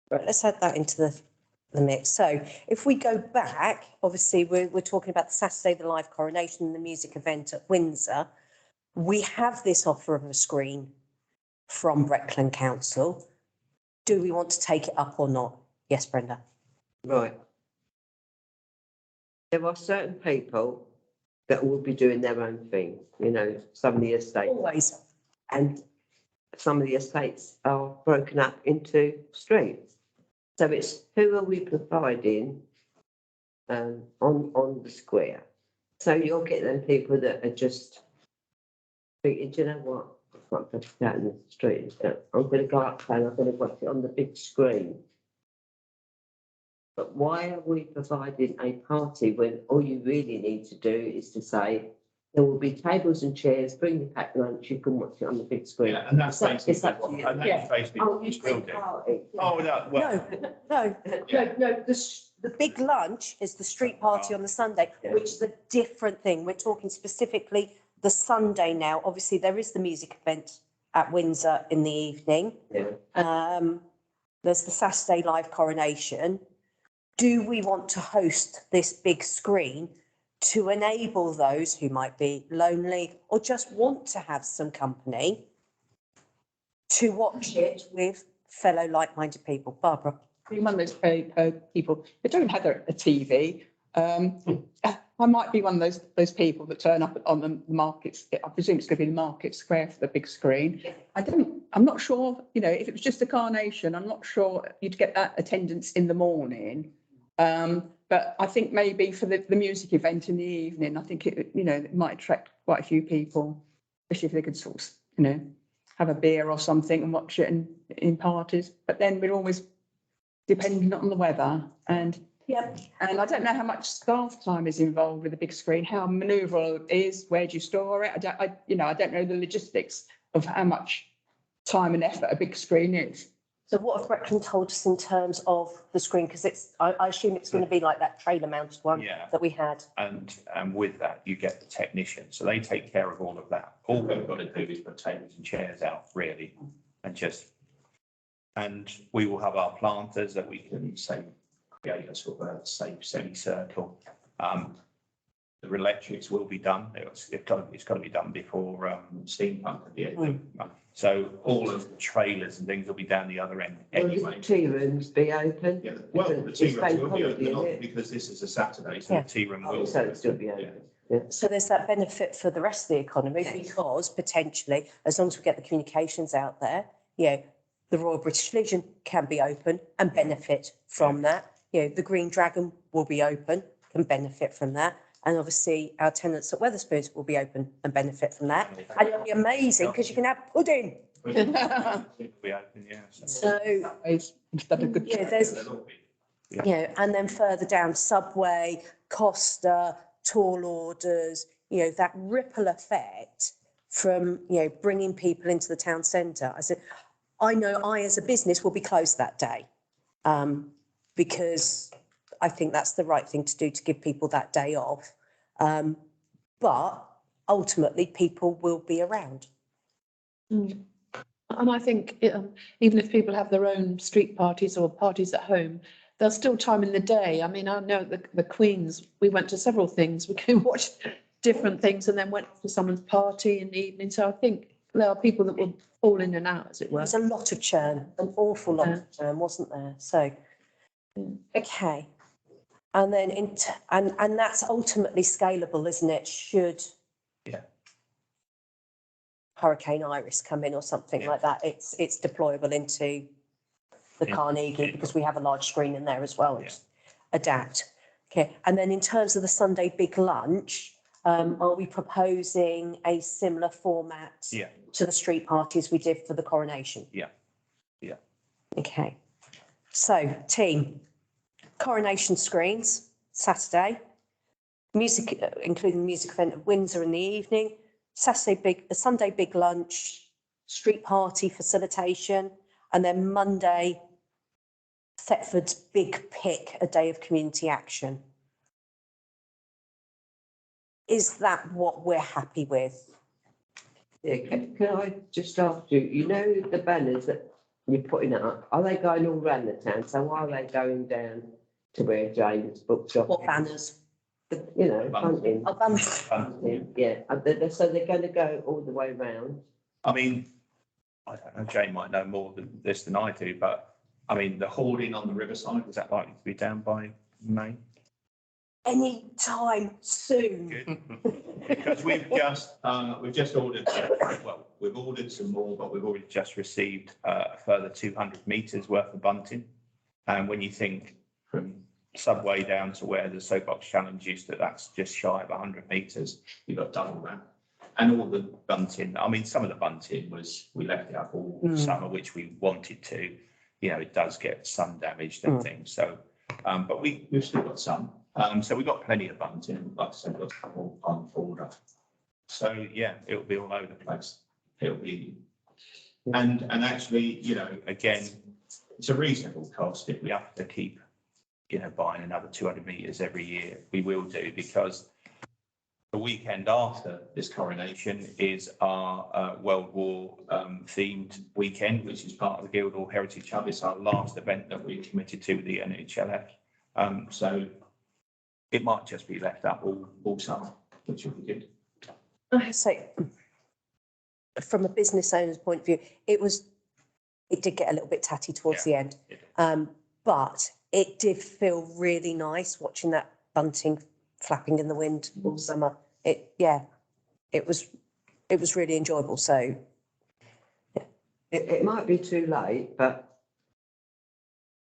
Right, let's add that into the mix. So if we go back, obviously we're talking about the Saturday, the live coronation and the music event at Windsor. We have this offer of a screen from Breckland Council. Do we want to take it up or not? Yes, Brenda. Right. There are certain people that will be doing their own thing, some of the estates. Always. And some of the estates are broken up into streets. So it's who are we providing on the square? So you'll get them people that are just thinking, do you know what? I've got to put out in the street. I'm going to go up and I'm going to watch it on the big screen. But why are we providing a party when all you really need to do is to say, there will be tables and chairs, bring your packed lunch, you can watch it on the big screen. Yeah, and that's It's basically up to you. and that's basically what you we will do. party. Oh, no, well, No, the big lunch is the street party on the Sunday, which is a different thing. We're talking specifically the Sunday now. Obviously, there is the music event at Windsor in the evening. Yeah. There's the Saturday live coronation. Do we want to host this big screen to enable those who might be lonely or just want to have some company to watch it with fellow like-minded people? Barbara? Being one of those people that don't have a TV, I might be one of those people that turn up on the markets. I presume it's going to be the market square for the big screen. I'm not sure, if it was just a carnation, I'm not sure you'd get that attendance in the morning. But I think maybe for the music event in the evening, I think it might attract quite a few people, especially if they could sort of, have a beer or something and watch it in parties. But then we're always dependent on the weather and I don't know how much staff time is involved with the big screen, how manoeuvrable it is, where do you store it? I don't know the logistics of how much time and effort a big screen is. So what have Breckland told us in terms of the screen? Because I assume it's going to be like that trailer mounted one that we had. and with that, you get the technician. So they take care of all of that. All we've got to do is put tables and chairs out, really, and we will have our planters that we can say, create a sort of a safe semicircle. The electrics will be done. It's got to be done before steampunk at the end of the month. So all of the trailers and things will be down the other end Will anyway. the tea rooms be open? Yeah, well, the tea It's rooms bank will be holiday, open isn't it? because this is a Saturday, so the tea room will. So it'll still be open. So there's that benefit for the rest of the economy because potentially, as long as we get the communications out there, the Royal British Legion can be open and benefit from that. The Green Dragon will be open, can benefit from that. And obviously our tenants at Wetherspoons will be open and benefit from that. And it'll be amazing because you can have pudding. It'll be open, yeah. So, Instead of good. there's, and then further down, Subway, Costa, Tall Orders, you know, that ripple effect from, you know, bringing people into the town centre. I said, I know I as a business will be closed that day, because I think that's the right thing to do to give people that day off. But ultimately, people will be around. Mm. And I think even if people have their own street parties or parties at home, there's still time in the day. I mean, I know the Queens, we went to several things. We can watch different things and then went for someone's party in the evening. So I think there are people that will fall in and out, as it were. There's a lot of churn, an awful lot of churn, wasn't there? So, okay. And then, and that's ultimately scalable, isn't it? Should Yeah. Hurricane Iris come in or something like that, it's deployable into the Yeah. Carnegie, because we have a large screen in there as well. And just adapt. Okay. And then in terms of the Sunday big lunch, are we proposing a similar format Yeah. to the street parties we did for the coronation? Yeah. Yeah. Okay. So, team, coronation screens, Saturday, music, including the music event at Windsor in the evening, Sunday big lunch, street party facilitation, and then Monday, Thetford's big pick, a day of community action. Is that what we're happy with? Yeah, can I just ask you, you know, the banners that you're putting up, are they going all around the town? So are they going down to where James bookshop? What banners? You know, bunting. Oh, banners. Yeah, so they're going to go all the way round. I mean, I don't know, Jane might know more than this than I do, but I mein, the hoarding on the riverside, is that likely to be down by May? Any time soon. Good. Because we've just ordered, well, we've ordered some more, but we've already just received a further 200 metres worth of bunting. And when you think from Subway down to where the soapbox challenge used to, that's just shy of 100 metres. We've got double that. And all the bunting, I mean, some of the bunting was, we left it up all summer, which we wanted to, you know, it does get sun damaged and things. So, but we've still got some. So we've got plenty of bunting, like I said, we've got a couple on order. So yeah, it'll be all over the place. It'll be, and actually, you know, again, it's a reasonable cost. If we have to keep, you know, buying another 200 metres every year, we will do, because the weekend after this coronation is our World War themed weekend, which is part of the Guildhall Heritage Hub. It's our last event that we committed to with the NHLF. So it might just be left up all summer, which would be good. So, from a business owner's point of view, it did get a little bit tatty towards the end, but it did feel really nice watching that bunting flapping in the wind all summer. It was really enjoyable. So It might be too late, but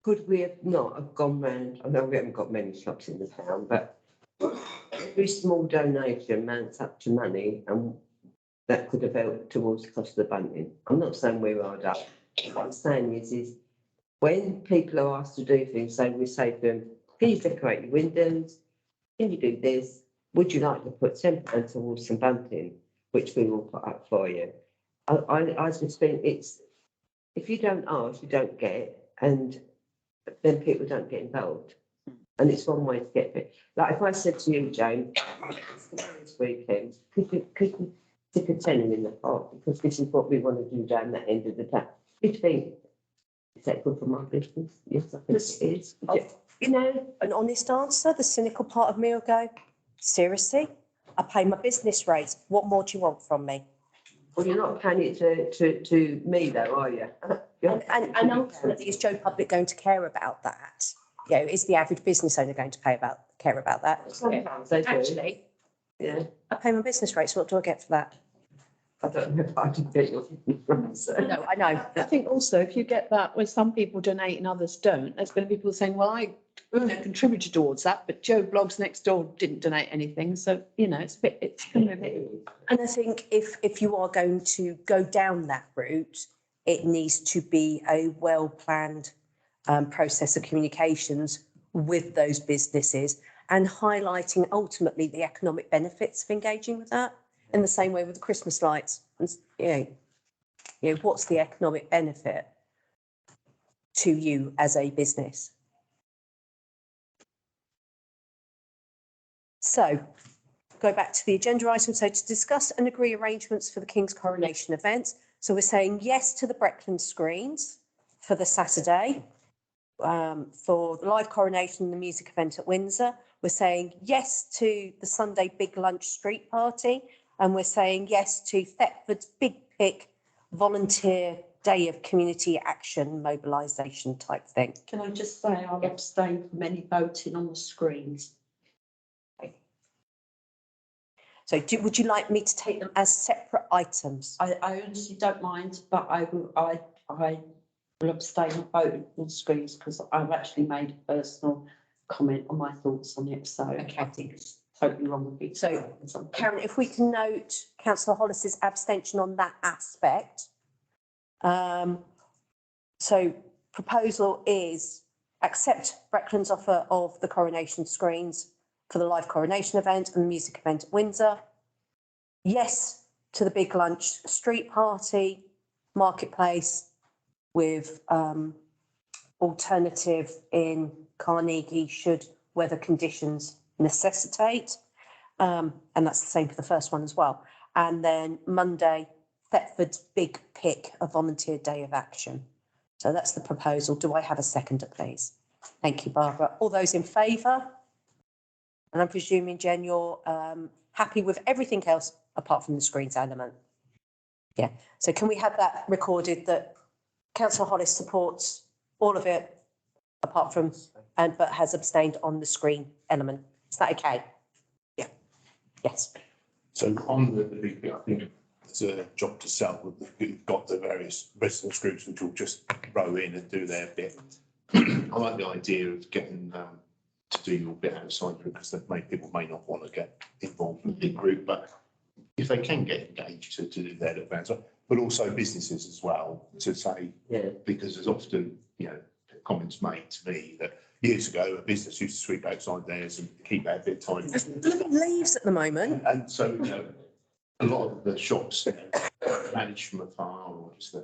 could we have not have gone round? I know we haven't got many shops in the town, but every small donation mounts up to money, and that could have helped towards the cost of the bunting. I'm not saying we're hard up. What I'm saying is when people are asked to do things, so we say to them, can you decorate your windows? Can you do this? Would you like to put £10 towards some bunting, which we will put up for you? I just think it's, if you don't ask, you don't get, and then people don't get involved. And it's one way to get it. Like if I said to you, Jane, this weekend, could you stick a tenner in the pot, because this is what we want to do down that end of the town. Do you think, is that good for my business? Yes, I think it is. you know, an honest answer. The cynical part of me will go, seriously, I pay my business rates. What more do you want from me? Well, you're not paying it to me though, are you? And ultimately, is Joe Public going to care about that? You know, is the average business owner going to care about that? Sometimes they do. Actually, Yeah, I pay my business rates. What do I get for that? I don't know if I can get your answer. No, I know. I think also if you get that where some people donate and others don't, there's going to be people saying, well, I contributed towards that, but Joe Blogs next door didn't donate anything. So, you know, it's going to be. And I think if you are going to go down that route, it needs to be a well-planned process of communications with those businesses, and highlighting ultimately the economic benefits of engaging with that in the same way with the Christmas lights. And, what's the economic benefit to you as a business? So go back to the agenda item. So to discuss and agree arrangements for the King's coronation events. So we're saying yes to the Breckland screens for the Saturday, for the live coronation and the music event at Windsor. We're saying yes to the Sunday big lunch street party. And we're saying yes to Thetford's big pick volunteer day of community action mobilisation type thing. Can I just say I'll abstain from any voting on the screens? So would you like me to take them as separate items? I honestly don't mind, but I will abstain on voting on screens because I've actually made a personal comment on my thoughts on it, so Okay. I think it's totally wrong with it. So, Karen, if we can note councillor Hollis's abstention on that aspect. So proposal is accept Breckland's offer of the coronation screens for the live coronation event and the music event at Windsor. Yes to the big lunch street party, marketplace with alternative in Carnegie should weather conditions necessitate. And that's the same for the first one as well. And then Monday, Thetford's big pick, a volunteer day of action. So that's the proposal. Do I have a seconder, please? Thank you, Barbara. All those in favour? And I'm presuming, Jen, you're happy with everything else apart from the screens element? Yeah. So can we have that recorded that councillor Hollis supports all of it apart from, but has abstained on the screen element? Is that okay? Yeah. Yes. So on the big bit, I think it's a job to sell. We've got the various residents groups which will just row in and do their bit. I like the idea of getting to do your bit outside group because people may not want to get involved in a big group, but if they can get engaged to do their little bands, but also businesses as well to say, because there's often, comments made to me that years ago a business used to sweep outside theirs and keep that a bit tidy. There's blooming leaves at the moment. And so, a lot of the shops managed from afar or just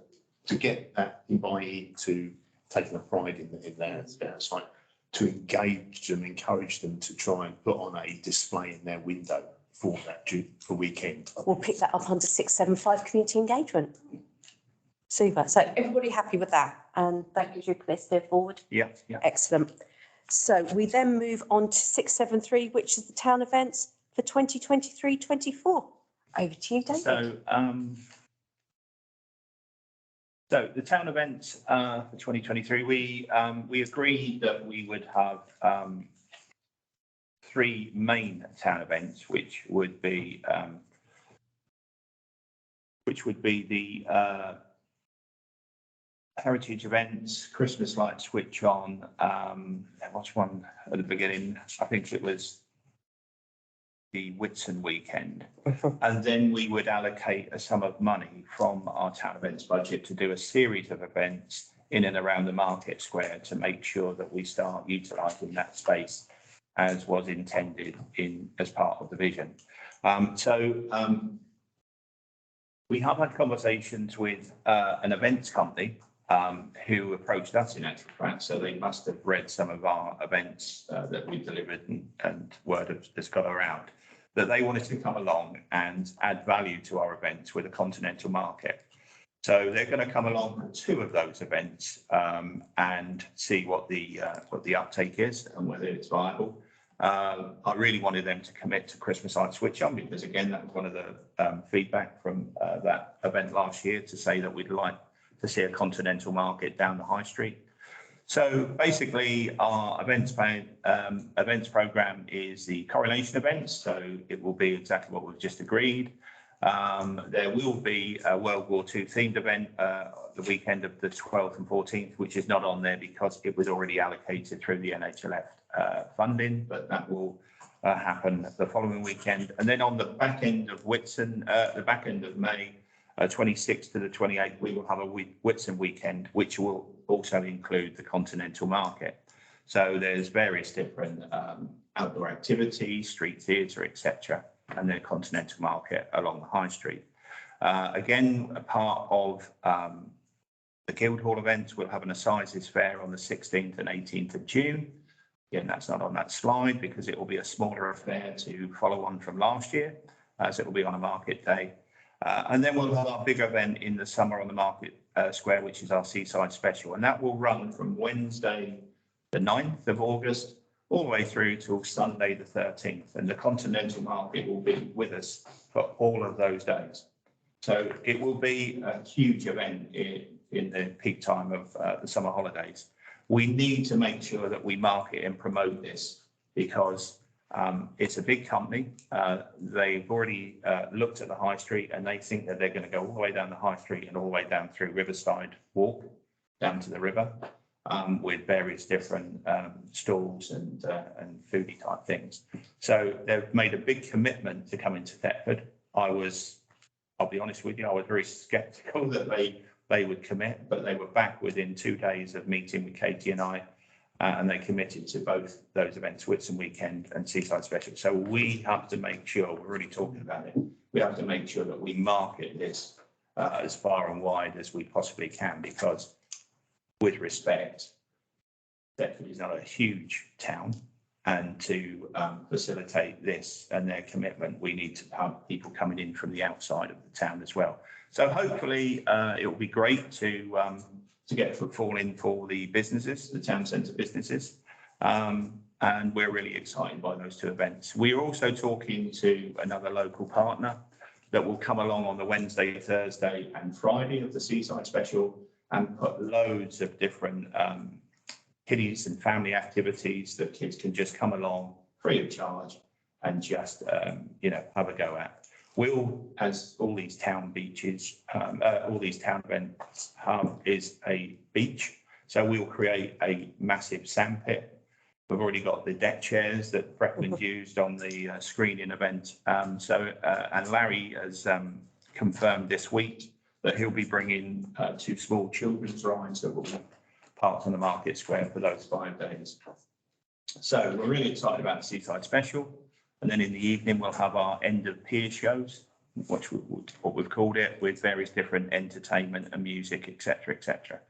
to get that buy-in to taking a pride in their site, to engage them, encourage them to try and put on a display in their window for that for weekend. We'll pick that up under 675 community engagement. Super. So everybody happy with that? And that gives you a list there forward? Yeah. Excellent. So we then move on to 673, which is the town events for 2023-24. Over to you, David. So the town events for 2023, we agreed that we would have three main town events, which would be the heritage events, Christmas light switch on. There was one at the beginning. I think it was the Whitsun weekend, and then we would allocate a sum of money from our town events budget to do a series of events in and around the market square to make sure that we start utilising that space as was intended as part of the vision. We have had conversations with an events company who approached us in actual fact, so they must have read some of our events that we delivered and word has got around, that they wanted to come along and add value to our events with a continental market. So they're going to come along to two of those events and see what the uptake is and whether it's viable. I really wanted them to commit to Christmas light switch on because, again, that was one of the feedback from that event last year, to say that we'd like to see a continental market down the high street. So basically our events program is the correlation events. So it will be exactly what we've just agreed. There will be a World War II themed event the weekend of the 12th and 14th, which is not on there because it was already allocated through the NHLF funding, but that will happen the following weekend. And then on the back end of Whitsun, the back end of May, 26th to the 28th, we will have a Whitsun weekend, which will also include the continental market. So there's various different outdoor activities, street theatre, etc., and the continental market along the high street. Again, a part of the Guildhall events, we'll have an Assizes Fair on the 16th and 18th of June. Again, that's not on that slide because it will be a smaller affair to follow on from last year, as it will be on a market day. And then we'll have our big event in the summer on the market square, which is our Seaside Special. And that will run from Wednesday, the 9th of August, all the way through till Sunday, the 13th. And the continental market will be with us for all of those days. So it will be a huge event in the peak time of the summer holidays. We need to make sure that we market and promote this because it's a big company. They've already looked at the high street and they think that they're going to go all the way down the high street and all the way down through Riverside Walk down to the river with various different stalls and foodie type things. So they've made a big commitment to coming to Thetford. I'll be honest with you, I was very sceptical that they would commit, but they were back within 2 days of meeting with Katie and I, and they committed to both those events, Whitsun Weekend and Seaside Special. So we have to make sure, we're already talking about it, we have to make sure that we market this as far and wide as we possibly can, because with respect, Thetford is not a huge town, and to facilitate this and their commitment, we need to have people coming in from the outside of the town as well. So hopefully it will be great to get footfall in for the businesses, the town centre businesses. And we're really excited by those 2 events. We are also talking to another local partner that will come along on the Wednesday, Thursday and Friday of the Seaside Special and put loads of different kiddies and family activities that kids can just come along free of charge and just, have a go at. We'll, as all these town beaches, all these town events is a beach. So we'll create a massive sandpit. We've already got the deck chairs that Brecklin used on the screening event. And Larry has confirmed this week that he'll be bringing 2 small children's rides that will be parked on the market square for those 5 days. So we're really excited about the Seaside Special. And then in the evening, we'll have our end of pier shows, what we've called it, with various different entertainment and music, etc., etc.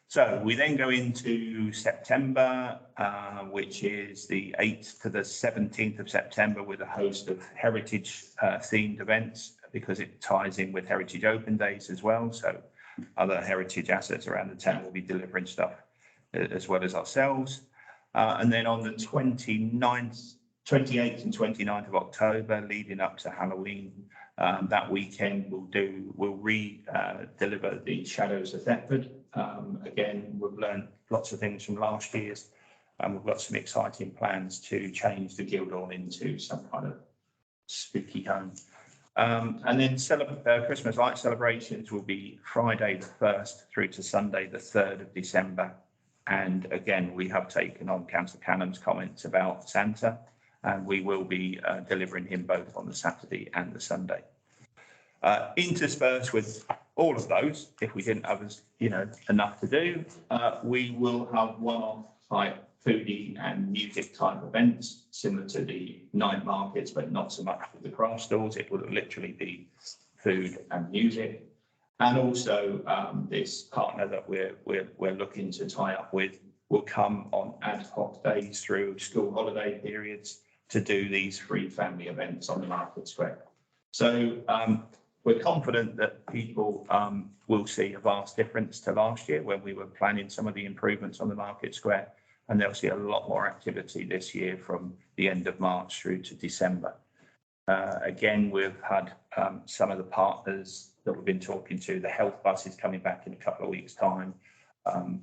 So we then go into September, which is the 8th to the 17th of September, with a host of heritage themed events, because it ties in with Heritage Open Days as well. So other heritage assets around the town will be delivering stuff as well as ourselves. And then on the 28th and 29th of October, leading up to Halloween, that weekend we'll deliver the Shadows of Thetford. Again, we've learned lots of things from last year's, and we've got some exciting plans to change the Guildhall into some kind of spooky home. And then Christmas light celebrations will be Friday the 1st through to Sunday the 3rd of December. And again, we have taken on Councillor Cannon's comments about Santa, and we will be delivering him both on the Saturday and the Sunday. Interspersed with all of those, if we didn't have enough to do, we will have one-off type foodie and music type events similar to the night markets, but not so much with the craft stores. It will literally be food and music. And also this partner that we're looking to tie up with will come on ad hoc days through school holiday periods to do these free family events on the market square. So we're confident that people will see a vast difference to last year when we were planning some of the improvements on the market square, and they'll see a lot more activity this year from the end of March through to December. Again, we've had some of the partners that we've been talking to. The health bus is coming back in a couple of weeks' time.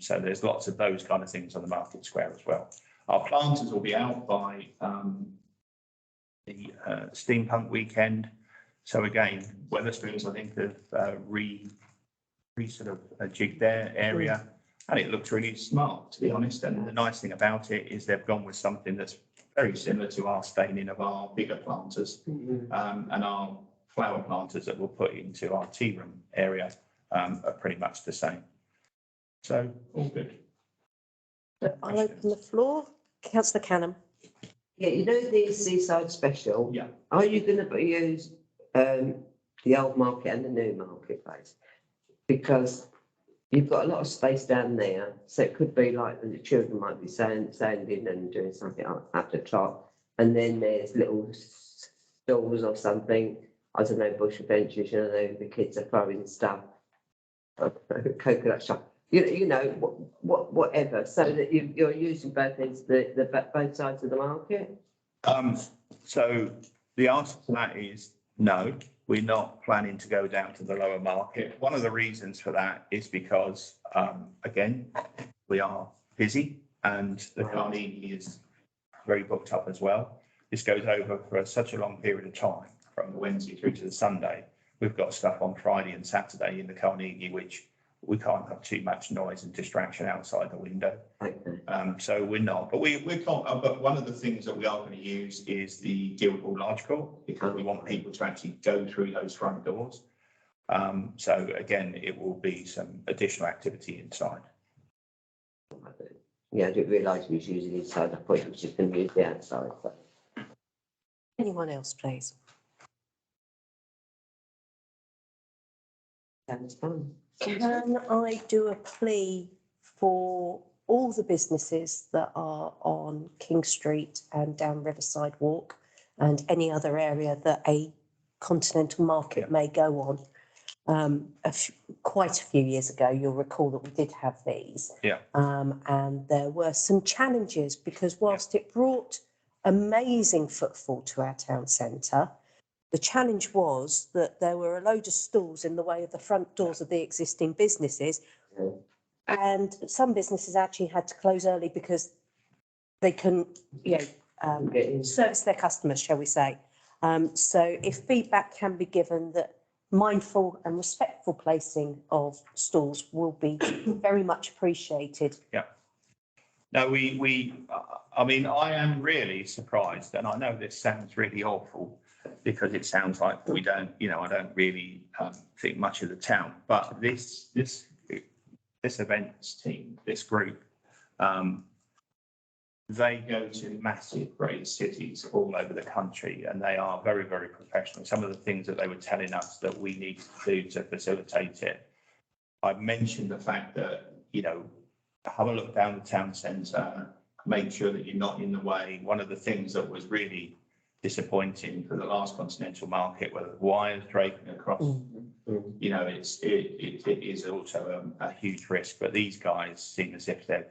So there's lots of those kind of things on the market square as well. Our planters will be out by the steampunk weekend. So again, Wetherspoons, I think, have jigged their area, and it looks really smart, to be honest. And the nice thing about it is they've gone with something that's very similar to our staining of our bigger planters, and our flower planters that we'll put into our tea room area are pretty much the same. So all good. I'll open the floor. Councillor Canham. Yeah, you know the seaside special? Yeah. Are you gonna use the old market and the new marketplace? Because you've got a lot of space down there, so it could be like the children might be standing and doing something at the top. And then there's little stalls or something, I don't know, bush benches, you know, the kids are throwing stuff. Coconut stuff, you know, whatever, so that you're using both ends, both sides of the market. So the answer to that is no, we're not planning to go down to the lower market. One of the reasons for that is because, again, we are busy and the Carnegie is very booked up as well. This goes over for such a long period of time, from the Wednesday through to the Sunday. We've got stuff on Friday and Saturday in the Carnegie, which we can't have too much noise and distraction outside the window. Okay. So we're not, but we're not, but one of the things that we are going to use is the Guildhall Large Court, because we want people to actually go through those front doors. So again, it will be some additional activity inside. Yeah, I didn't realise we was using inside, I thought it was just going to use the outside, but. Anyone else, please? Sounds fun. Can I do a plea for all the businesses that are on King Street and down Riverside Walk and any other area that a continental market may go on? Quite a few years ago, you'll recall that we did have these. Yeah. And there were some challenges because whilst it brought amazing footfall to our town centre, the challenge was that there were a load of stalls in the way of the front doors of the existing businesses. And some businesses actually had to close early because they couldn't, service their customers, shall we say. So if feedback can be given that mindful and respectful placing of stalls will be very much appreciated. Yeah. No, I mean, I am really surprised, and I know this sounds really awful because it sounds like we don't, I don't really think much of the town, but this events team, this group, they go to massive great cities all over the country and they are very, very professional. Some of the things that they were telling us that we need to do to facilitate it. I've mentioned the fact that, have a look down the town centre, make sure that you're not in the way. One of the things that was really disappointing for the last continental market were the wires draping across. It is also a huge risk, but these guys seem as if they're,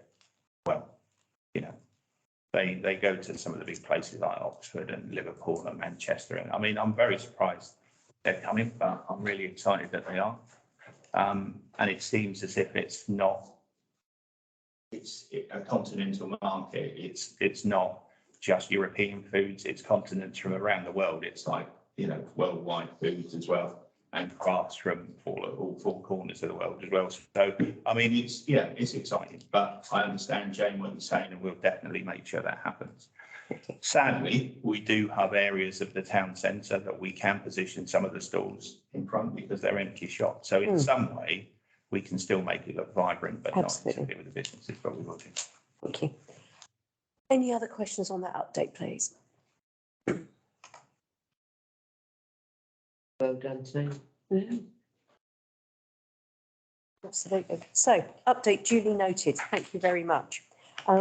they go to some of the big places like Oxford and Liverpool and Manchester. And I mean, I'm very surprised they're coming, but I'm really excited that they are. And it seems as if it's not, it's a continental market. It's not just European foods, it's continents from around the world. It's like, worldwide foods as well, and crafts from all four corners of the world as well. So, I mean, it's exciting, but I understand, Jane, what you're saying, and we'll definitely make sure that happens. Sadly, we do have areas of the town centre that we can position some of the stalls in front because they're empty shops. So in some way, we can still make it look vibrant, but not simply with the businesses, but we will do. Thank you. Any other questions on that update, please? Well done, team. Yeah. Absolutely. So, update duly noted. Thank you very much.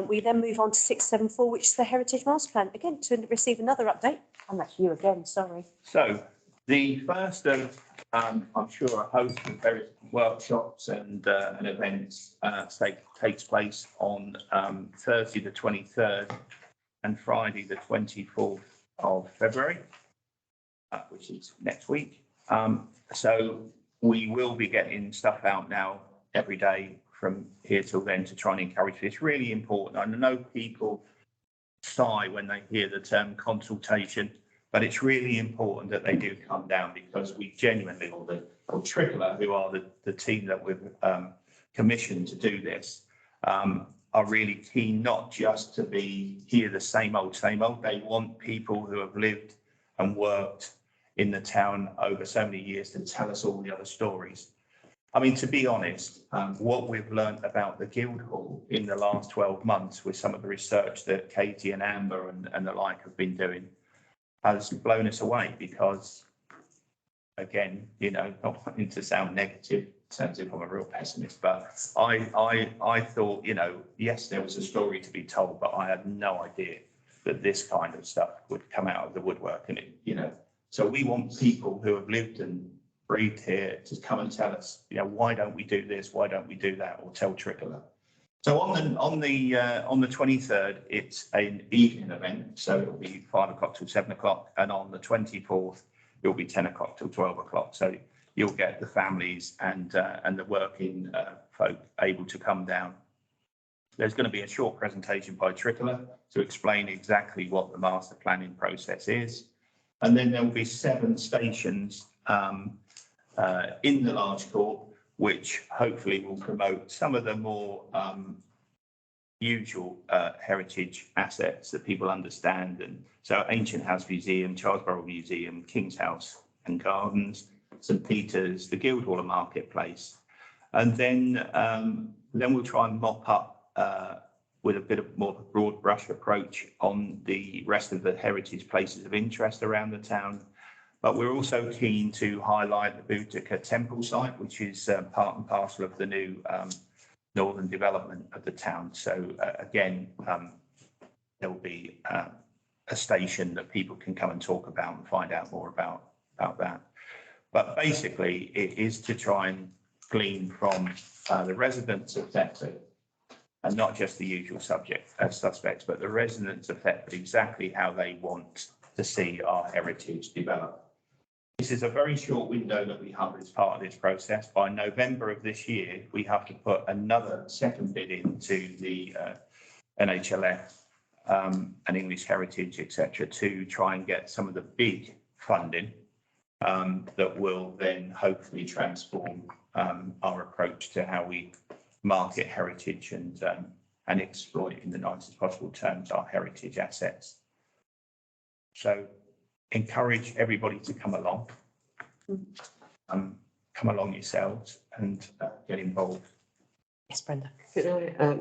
We then move on to 674, which is the Heritage Master Plan. Again, to receive another update. And that's you again, sorry. So, the first of, I'm sure, a host of various workshops and events takes place on Thursday the 23rd and Friday the 24th of February, which is next week. So we will be getting stuff out now every day from here till then to try and encourage this. It's really important. I know people sigh when they hear the term consultation, but it's really important that they do come down because we genuinely, or Trickler, who are the team that we've commissioned to do this, are really keen not just to hear the same old. They want people who have lived and worked in the town over so many years to tell us all the other stories. I mean, to be honest, what we've learned about the Guildhall in the last 12 months with some of the research that Katie and Amber and the like have been doing has blown us away because, again, you know, not wanting to sound negative, sounds if I'm a real pessimist, but I thought, you know, yes, there was a story to be told, but I had no idea that this kind of stuff would come out of the woodwork and it, you know, so we want people who have lived and breathed here to come and tell us, you know, why don't we do this? Why don't we do that? Or tell Tricola. So on the 23rd, it's an evening event. So it'll be 5 o'clock till 7 o'clock. And on the 24th, it'll be 10 o'clock till 12 o'clock. So you'll get the families and the working folk able to come down. There's going to be a short presentation by Tricola to explain exactly what the master planning process is. And then there will be 7 stations in the large court, which hopefully will promote some of the more usual heritage assets that people understand. And so Ancient House Museum, Charlesborough Museum, King's House and Gardens, St Peter's, the Guildhall and Marketplace. And then we'll try and mop up with a bit of more broad brush approach on the rest of the heritage places of interest around the town. But we're also keen to highlight the Boudica Temple site, which is part and parcel of the new northern development of the town. So again, there will be a station that people can come and talk about and find out more about that. But basically, it is to try and glean from the residents of Thetford, and not just the usual suspects, but the residents of Thetford, exactly how they want to see our heritage develop. This is a very short window that we have as part of this process. By November of this year, we have to put another second bid into the NHLF and English Heritage, etc., to try and get some of the big funding that will then hopefully transform our approach to how we market heritage and exploit in the nicest possible terms our heritage assets. So encourage everybody to come along, come along yourselves and get involved. Yes, Brenda. Could I,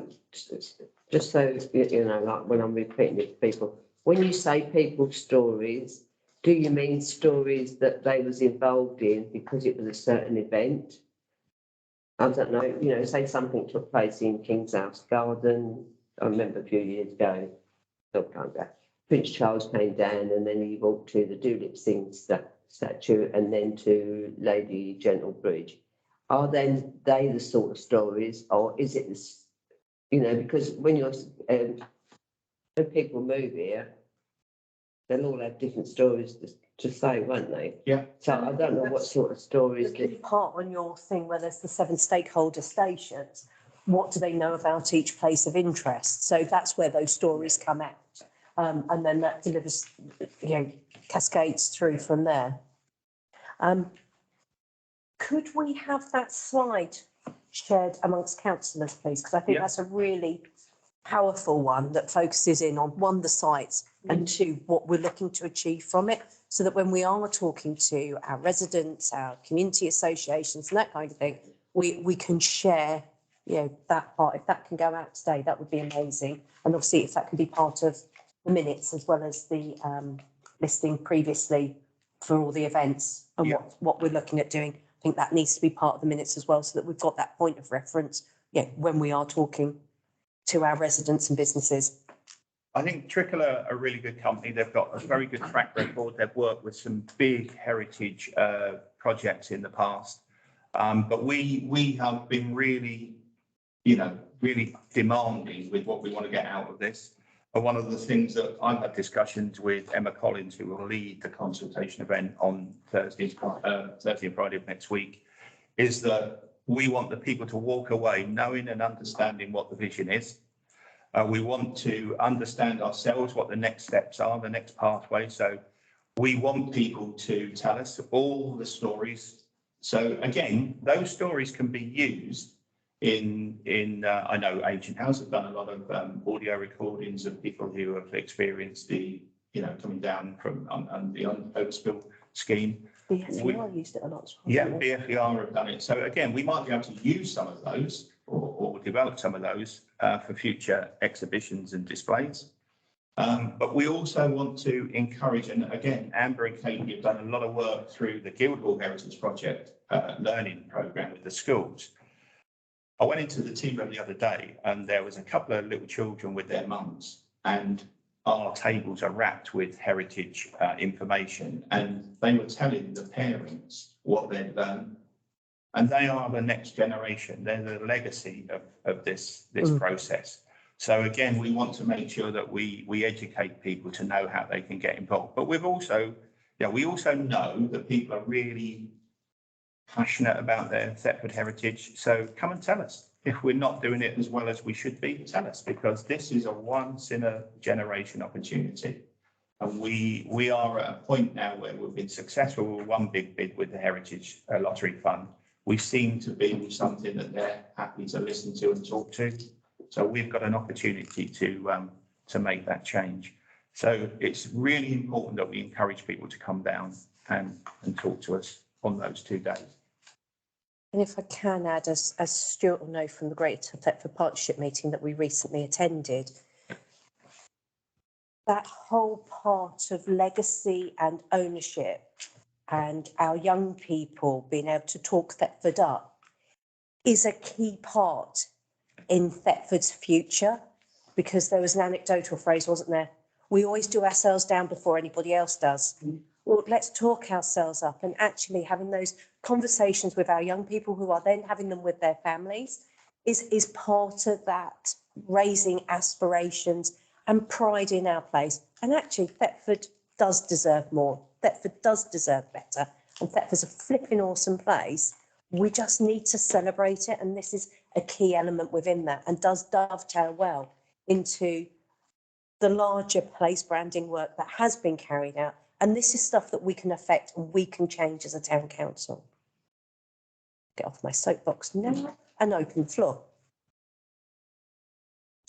just so you know, like when I'm repeating it to people, when you say people's stories, do you mean stories that they was involved in because it was a certain event? I don't know, you know, say something took place in King's House Garden. I remember a few years ago, Prince Charles came down and then he walked to the Tulip Singh statue and then to Lady Gentle Bridge. Are then they the sort of stories, or is it this, you know, because when you're, when people move here, they'll all have different stories to say, won't they? Yeah. So I don't know what sort of stories. The key part on your thing where there's the 7 stakeholder stations, what do they know about each place of interest? So that's where those stories come out. And then that delivers, you know, cascades through from there. Could we have that slide shared amongst councillors, please? Because I think that's a really powerful one that focuses in on 1, the sites, and 2, what we're looking to achieve from it, so that when we are talking to our residents, our community associations and that kind of thing, we can share, you know, that part. If that can go out today, that would be amazing. And obviously if that can be part of the minutes as well as the listing previously for all the events and what we're looking at doing, I think that needs to be part of the minutes as well, so that we've got that point of reference, when we are talking to our residents and businesses. I think Tricola are a really good company. They've got a very good track record. They've worked with some big heritage projects in the past. But we have been really, really demanding with what we want to get out of this. And one of the things that I've had discussions with Emma Collins, who will lead the consultation event on Thursday and Friday of next week, is that we want the people to walk away knowing and understanding what the vision is. We want to understand ourselves what the next steps are, the next pathway. So we want people to tell us all the stories. So again, those stories can be used in I know Ancient House have done a lot of audio recordings of people who have experienced the, coming down from the overspill scheme. BFR used it a lot. Yeah, BFER have done it. So again, we might be able to use some of those or develop some of those for future exhibitions and displays. But we also want to encourage, and again, Amber and Katie have done a lot of work through the Guildhall Heritage Project learning programme with the schools. I went into the tea room the other day and there was a couple of little children with their mums, and our tables are wrapped with heritage information, and they were telling the parents what they'd learned. And they are the next generation. They're the legacy of this process. So again, we want to make sure that we educate people to know how they can get involved. But we've also, we also know that people are really passionate about their Thetford heritage. So come and tell us. If we're not doing it as well as we should be, tell us, because this is a once in a generation opportunity. And we are at a point now where we've been successful with one big bid with the Heritage Lottery Fund. We seem to be something that they're happy to listen to and talk to. So we've got an opportunity to make that change. So it's really important that we encourage people to come down and talk to us on those 2 days. And if I can add, as Stuart will know from the Greater Thetford Partnership meeting that we recently attended, that whole part of legacy and ownership and our young people being able to talk Thetford up is a key part in Thetford's future, because there was an anecdotal phrase, wasn't there? We always do ourselves down before anybody else does. Well, let's talk ourselves up, and actually having those conversations with our young people who are then having them with their families is part of that raising aspirations and pride in our place. And actually Thetford does deserve more. Thetford does deserve better. And Thetford's a flipping awesome place. We just need to celebrate it. And this is a key element within that, and does dovetail well into the larger place branding work that has been carried out. And this is stuff that we can affect and we can change as a town council. Get off my soapbox now and open the floor.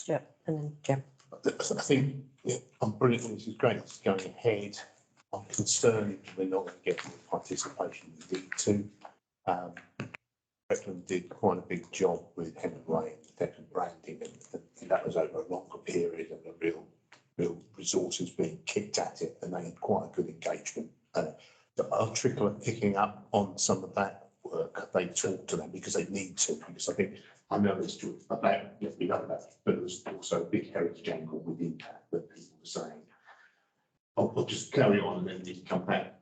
Yeah, and then Jem. I think I'm brilliant. This is great. It's going ahead. I'm concerned we're not going to get the participation we need to. Brecklin did quite a big job with Henry Way and Thetford branding, and that was over a longer period and a real resources being kicked at it, and they had quite a good engagement. But I'll trickle at picking up on some of that work. They talk to them because they need to, because I think I know it's true about, we know that, but there's also a big heritage angle within that people were saying. I'll just carry on and then need to come back.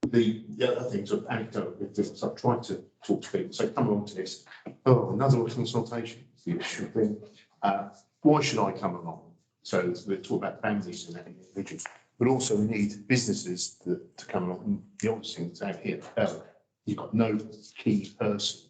The other things of anecdotal evidence, I've tried to talk to people, so come along to this. Oh, another consultation, the issue thing. Why should I come along? So we talk about families and individuals, but also we need businesses to come along. And the obvious thing is out here, you've got no key person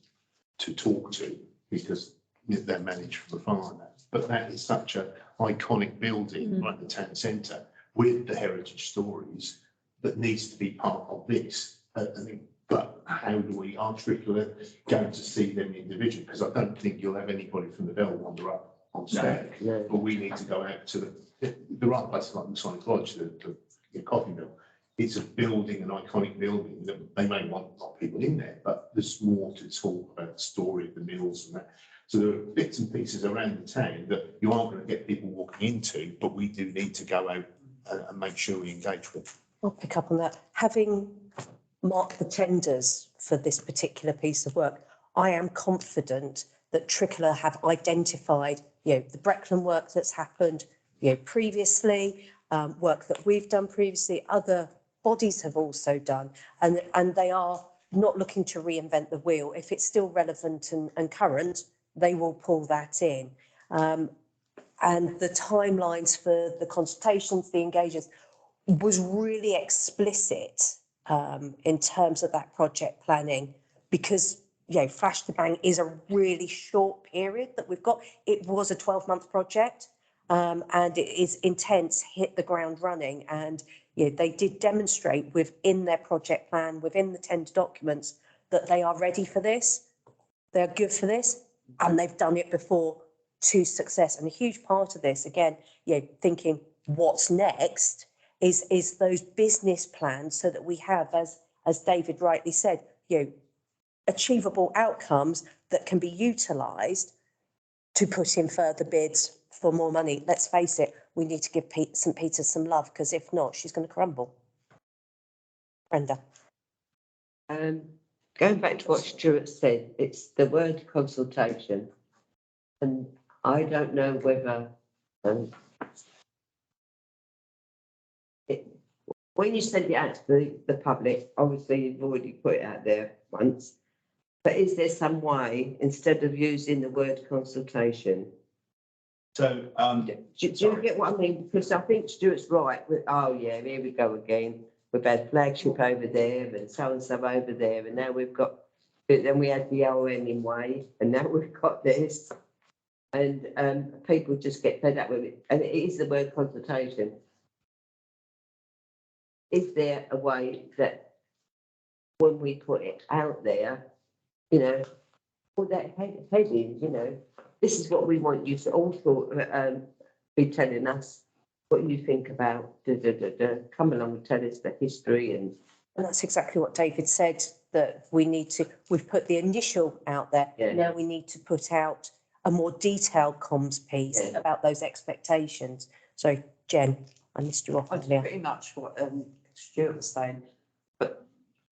to talk to because they're managed from afar. But that is such an iconic building, like the town centre, with the heritage stories that needs to be part of this. I think, but how do we articulate going to see them individually? Because I don't think you'll have anybody from the Bell wander up on stage. No. But we need to go out to the right places like the Masonic Lodge, the coffee mill. It's a building, an iconic building that they may want a lot of people in there, but there's more to talk about the story of the mills and that. So there are bits and pieces around the town that you aren't going to get people walking into, but we do need to go out and make sure we engage with. I'll pick up on that. Having marked the tenders for this particular piece of work, I am confident that Tricolor have identified, the Brecklin work that's happened, previously, work that we've done previously, other bodies have also done, and they are not looking to reinvent the wheel. If it's still relevant and current, they will pull that in. And the timelines for the consultations, the engagements, was really explicit in terms of that project planning, because Flash to Bang is a really short period that we've got. It was a 12-month project, and it is intense, hit the ground running. And they did demonstrate within their project plan, within the tender documents, that they are ready for this. They're good for this, and they've done it before to success. And a huge part of this, again, thinking what's next is those business plans, so that we have, as as David rightly said, achievable outcomes that can be utilised to put in further bids for more money. Let's face it, we need to give St Peter's some love, because if not, she's going to crumble. Brenda. Going back to what Stuart said, it's the word consultation. And I don't know whether, when you send it out to the public, obviously you've already put it out there once, but is there some way, instead of using the word consultation? So, Do you get what I mean? Because I think Stuart's right, oh yeah, here we go again. We've had flagship over there and so over there, and now we've got, then we had the ON in way, and now we've got this. And people just get fed up with it. And it is the word consultation. Is there a way that when we put it out there, put that heading, this is what we want you to also be telling us what you think about, come along and tell us the history. And that's exactly what David said, that we've put the initial out there. Yeah. Now we need to put out a more detailed comms piece about those expectations. So Jen, I missed you off That's earlier. pretty much what Stuart was saying, but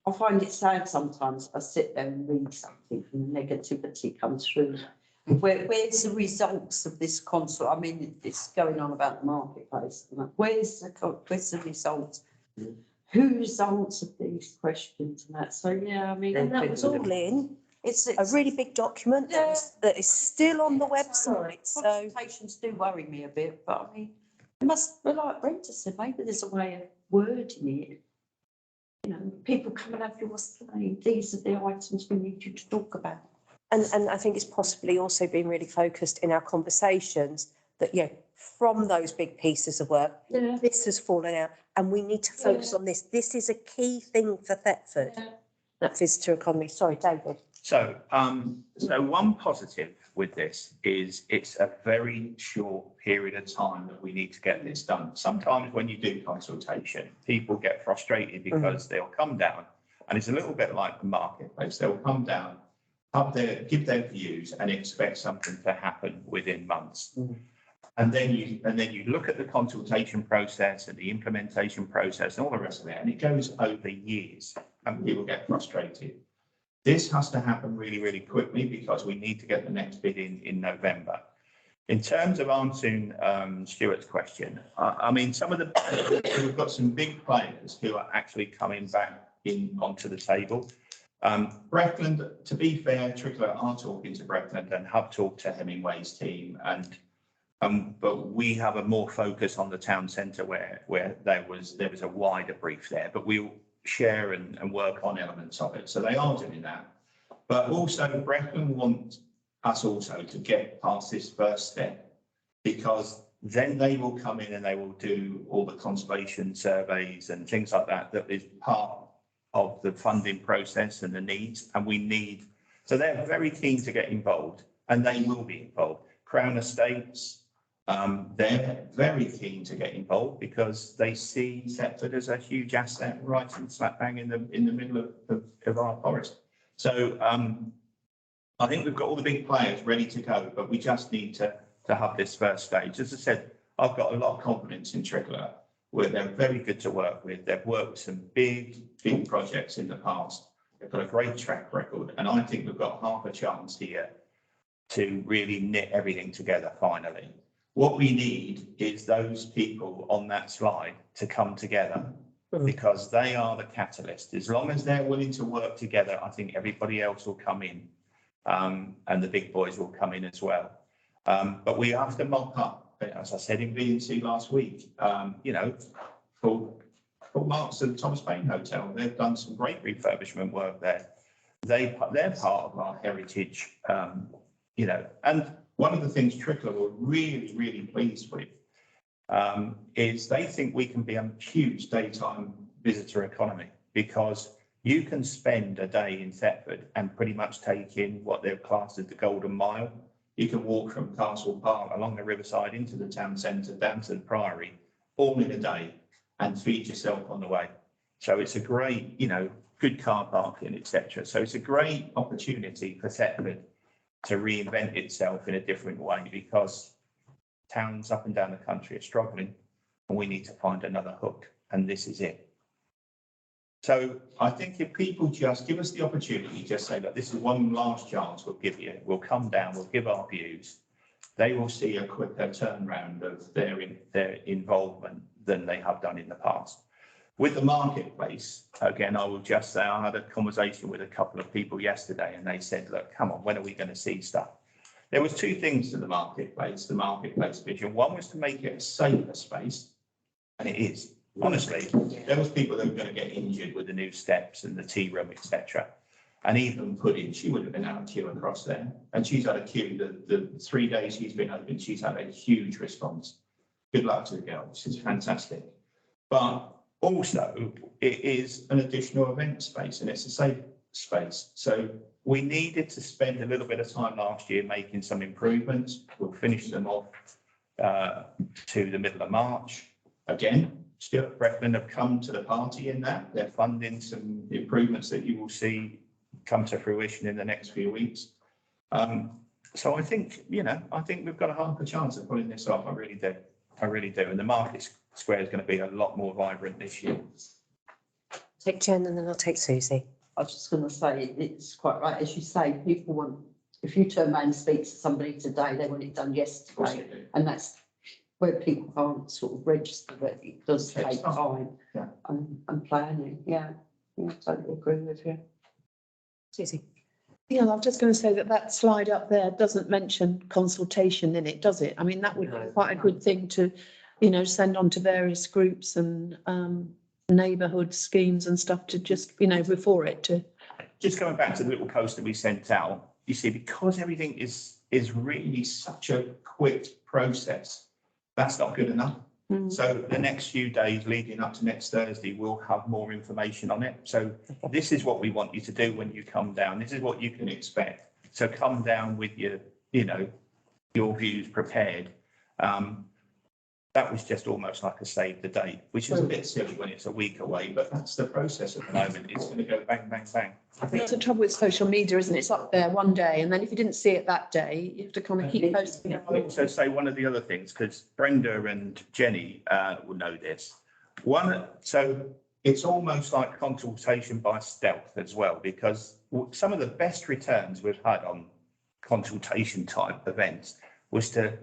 I find it sad sometimes. I sit there and read something and negativity comes through. Where's the results of this consult? I mean, it's going on about the marketplace. Where's the results? Who's answered these questions and that? So yeah, I mean, And that was all in. It's a really big document that is still on the website. So consultations do worry me a bit, but I mean, it must be like Brenda said, maybe there's a way of wording it. People come and have your say, these are the items we need you to talk about. And I think it's possibly also been really focused in our conversations that, from those big pieces of work, this has fallen out and we need to focus on this. This is a key thing for Thetford, that visitor economy. Sorry, David. So one positive with this is it's a very short period of time that we need to get this done. Sometimes when you do consultation, people get frustrated because they'll come down, and it's a little bit like the marketplace. They'll come down, up there, give their views and expect something to happen within months. And then you look at the consultation process and the implementation process and all the rest of it, and it goes over years and people get frustrated. This has to happen really, really quickly because we need to get the next bid in November. In terms of answering Stuart's question, I mean, we've got some big players who are actually coming back onto the table. Breckland, to be fair, Trickler are talking to Breckland and have talked to Hemingway's team, but we have a more focus on the town centre where there was a wider brief there, but we'll share and work on elements of it. So they are doing that. But also Breckland want us also to get past this first step, because then they will come in and they will do all the conservation surveys and things like that is part of the funding process and the needs, and so they're very keen to get involved, and they will be involved. Crown Estates, they're very keen to get involved because they see Thetford as a huge asset right in slap bang in the middle of our forest. So I think we've got all the big players ready to go, but we just need to have this first stage. As I said, I've got a lot of confidence in Trickler, where they're very good to work with. They've worked with some big projects in the past. They've got a great track record, and I think we've got half a chance here to really knit everything together finally. What we need is those people on that slide to come together, because they are the catalyst. As long as they're willing to work together, I think everybody else will come in, and the big boys will come in as well. But we have to mop up, as I said in B&C last week, for Marks and Thomas Paine Hotel, they've done some great refurbishment work there. They're part of our heritage, and one of the things Trickler were really, really pleased with is they think we can be a huge daytime visitor economy, because you can spend a day in Thetford and pretty much take in what they've classed as the Golden Mile. You can walk from Castle Park along the riverside into the town centre, down to the Priory, all in a day, and feed yourself on the way. So it's a great, good car parking, etc. So it's a great opportunity for Thetford to reinvent itself in a different way, because towns up and down the country are struggling and we need to find another hook, and this is it. So I think if people just give us the opportunity, just say that this is one last chance we'll give you, we'll come down, we'll give our views, they will see a quicker turnaround of their involvement than they have done in the past. With the marketplace, again, I will just say I had a conversation with a couple of people yesterday and they said, look, come on, when are we going to see stuff? There was two things to the marketplace vision. One was to make it a safer space, and it is. Honestly, there was people that were going to get injured with the new steps and the tea room, etc. And even she would have been out of queue across there. And she's had a queue, the 3 days she's been open, she's had a huge response. Good luck to the girl, she's fantastic. But also, it is an additional event space and it's a safe space. So we needed to spend a little bit of time last year making some improvements. We'll finish them off to the middle of March. Again, Stuart Breckland have come to the party in that. They're funding some improvements that you will see come to fruition in the next few weeks. So I think, I think we've got a half a chance of pulling this off. I really do. And the market square is going to be a lot more vibrant this year. Take Jen and then I'll take Susie. I was just going to say, it's quite right, as you say, people want, if you turn around and speak to somebody today, they want it done yesterday. And that's where people can't sort of register, but it does take time and planning. Yeah, I totally agree with you. Susie. Yeah, I'm just going to say that slide up there doesn't mention consultation in it, does it? I mean, that would be quite a good thing to, send on to various groups and neighbourhood schemes and stuff to just, before it to. Just going back to the little poster we sent out, you see, because everything is really such a quick process, that's not good enough. So the next few days leading up to next Thursday, we'll have more information on it. So this is what we want you to do when you come down. This is what you can expect. So come down with your views prepared. That was just almost like a save the date, which is a bit silly when it's a week away, but that's the process at the moment. It's going to go bang, bang, bang. That's the trouble with social media, isn't it? It's up there one day, and then if you didn't see it that day, you have to kind of keep posting it. I'll also say one of the other things, because Brenda and Jenny will know this. So it's almost like consultation by stealth as well, because some of the best returns we've had on consultation type events was to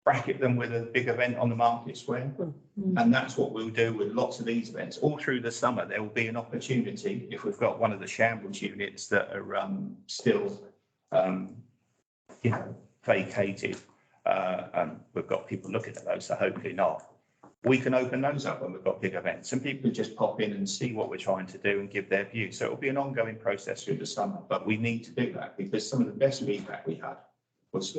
bracket them with a big event on the market square. And that's what we'll do with lots of these events. All through the summer, there will be an opportunity, if we've got one of the shambles units that are still, vacated, and we've got people looking at those, so hopefully not. We can open those up when we've got big events and people just pop in and see what we're trying to do and give their view. So it'll be an ongoing process through the summer, but we need to do that because some of the best feedback we had was,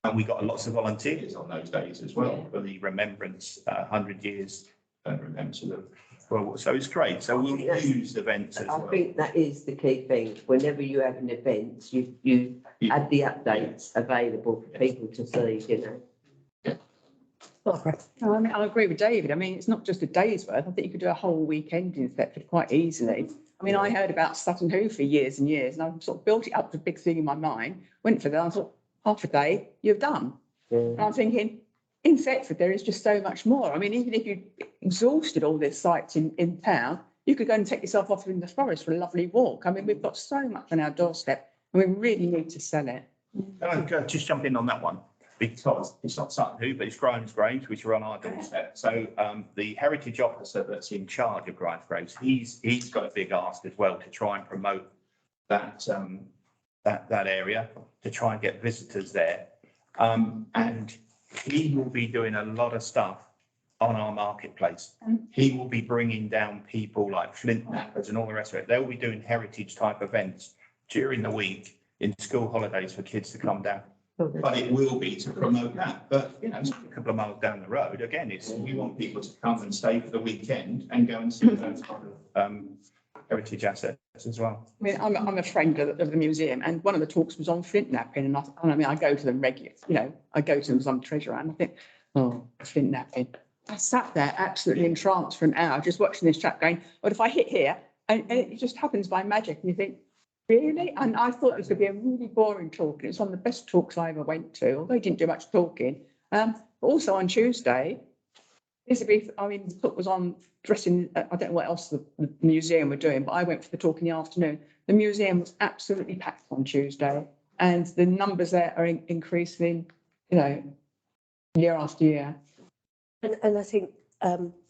and we got lots of volunteers on those days as well for the remembrance, 100 years remembrance of the World War. So it's great. So we'll use events as well. I think that is the key thing. Whenever you have an event, you add the updates available for people to see, Barbara. No, I mean, I agree with David. I mean, it's not just a day's worth. I think you could do a whole weekend in Thetford quite easily. I mean, I heard about Sutton Hoo for years and years, and I sort of built it up as a big thing in my mind, went for that, I thought, half a day, you've done. And I'm thinking, in Thetford, there is just so much more. I mean, even if you exhausted all these sites in town, you could go and take yourself off in the forest for a lovely walk. I mean, we've got so much on our doorstep, and we really need to sell it. I'll just jump in on that one, because it's not Sutton Hoo, but it's Grimes Grange, which are on our doorstep. So the heritage officer that's in charge of Grimes Grange, he's got a big ask as well to try and promote that that area, to try and get visitors there. And he will be doing a lot of stuff on our marketplace. He will be bringing down people like Flint Knappers and all the rest of it. They'll be doing heritage type events during the week in school holidays for kids to come down. But it will be to promote that. But, it's a couple of miles down the road. Again, we want people to come and stay for the weekend and go and see those kind of heritage assets as well. I mean, I'm a friend of the museum, and one of the talks was on flint knapping, and I mean, I go to them regularly, I go to them as I'm treasurer, and I think, oh, flint knapping. I sat there absolutely entranced for an hour, just watching this chap going, what if I hit here? And it just happens by magic. And you think, really? And I thought it was going to be a really boring talk. And it's one of the best talks I ever went to, although he didn't do much talking. But also on Tuesday, Elizabeth, I mean, the talk was on dressing, I don't know what else the museum were doing, but I went for the talk in the afternoon. The museum was absolutely packed on Tuesday, and the numbers there are increasing, you know, year after year. And I think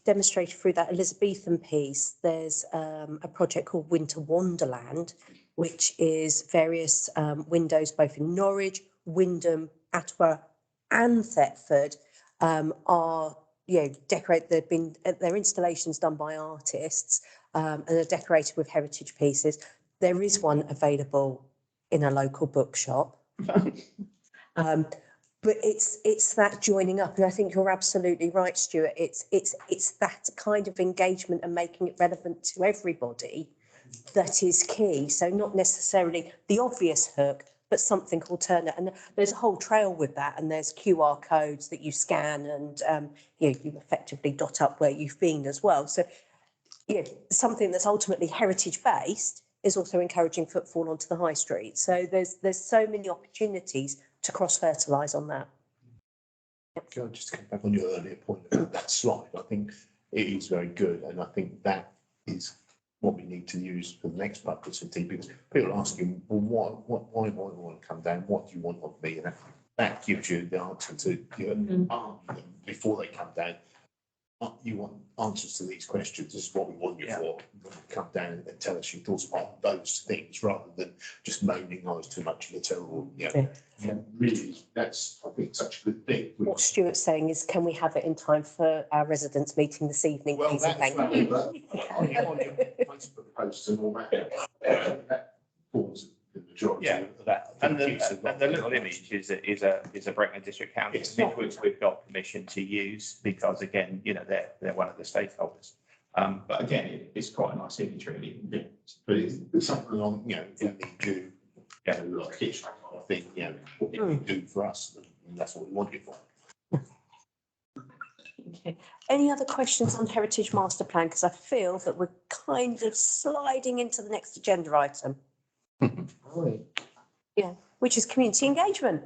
demonstrated through that Elizabethan piece, there's a project called Winter Wonderland, which is various windows both in Norwich, Wymondham, Attleborough and Thetford are, you know, decorated. They've been their installations done by artists and are decorated with heritage pieces. There is one available in a local bookshop. But it's that joining up, and I think you're absolutely right, Stuart. It's that kind of engagement and making it relevant to everybody that is key. So not necessarily the obvious hook, but something alternate. And there's a whole trail with that, and there's QR codes that you scan, and you effectively dot up where you've been as well. So something that's ultimately heritage based is also encouraging footfall onto the high street. So there's so many opportunities to cross-fertilise on that. Can I just come back on your earlier point about that slide? I think it is very good, and I think that is what we need to use for the next publicity, because people are asking, well, why do I want to come down? What do you want of me? And that gives you the answer to before they come down. You want answers to these questions. This is what we want you for. Come down and tell us your thoughts on those things, rather than just moaning, "Oh, it's too much litter," or really, that's, I think, such a good thing. What Stuart's saying is, can we have it in time for our residents' meeting this evening? Well, please? that's Thank well, you. but on your Facebook posts and all that forms the majority Yeah, of that, and the little image is a Brecon District Council, Yes. which we've got permission to use, because again, they're one of the stakeholders. But again, it's quite a nice image, really. Yeah. But it's something on, we need to, like kitchen thing, what can you do for us? And that's what we want it for. Okay. Any other questions on Heritage Master Plan? Because I feel that we're kind of sliding into the next agenda item. Which is community engagement.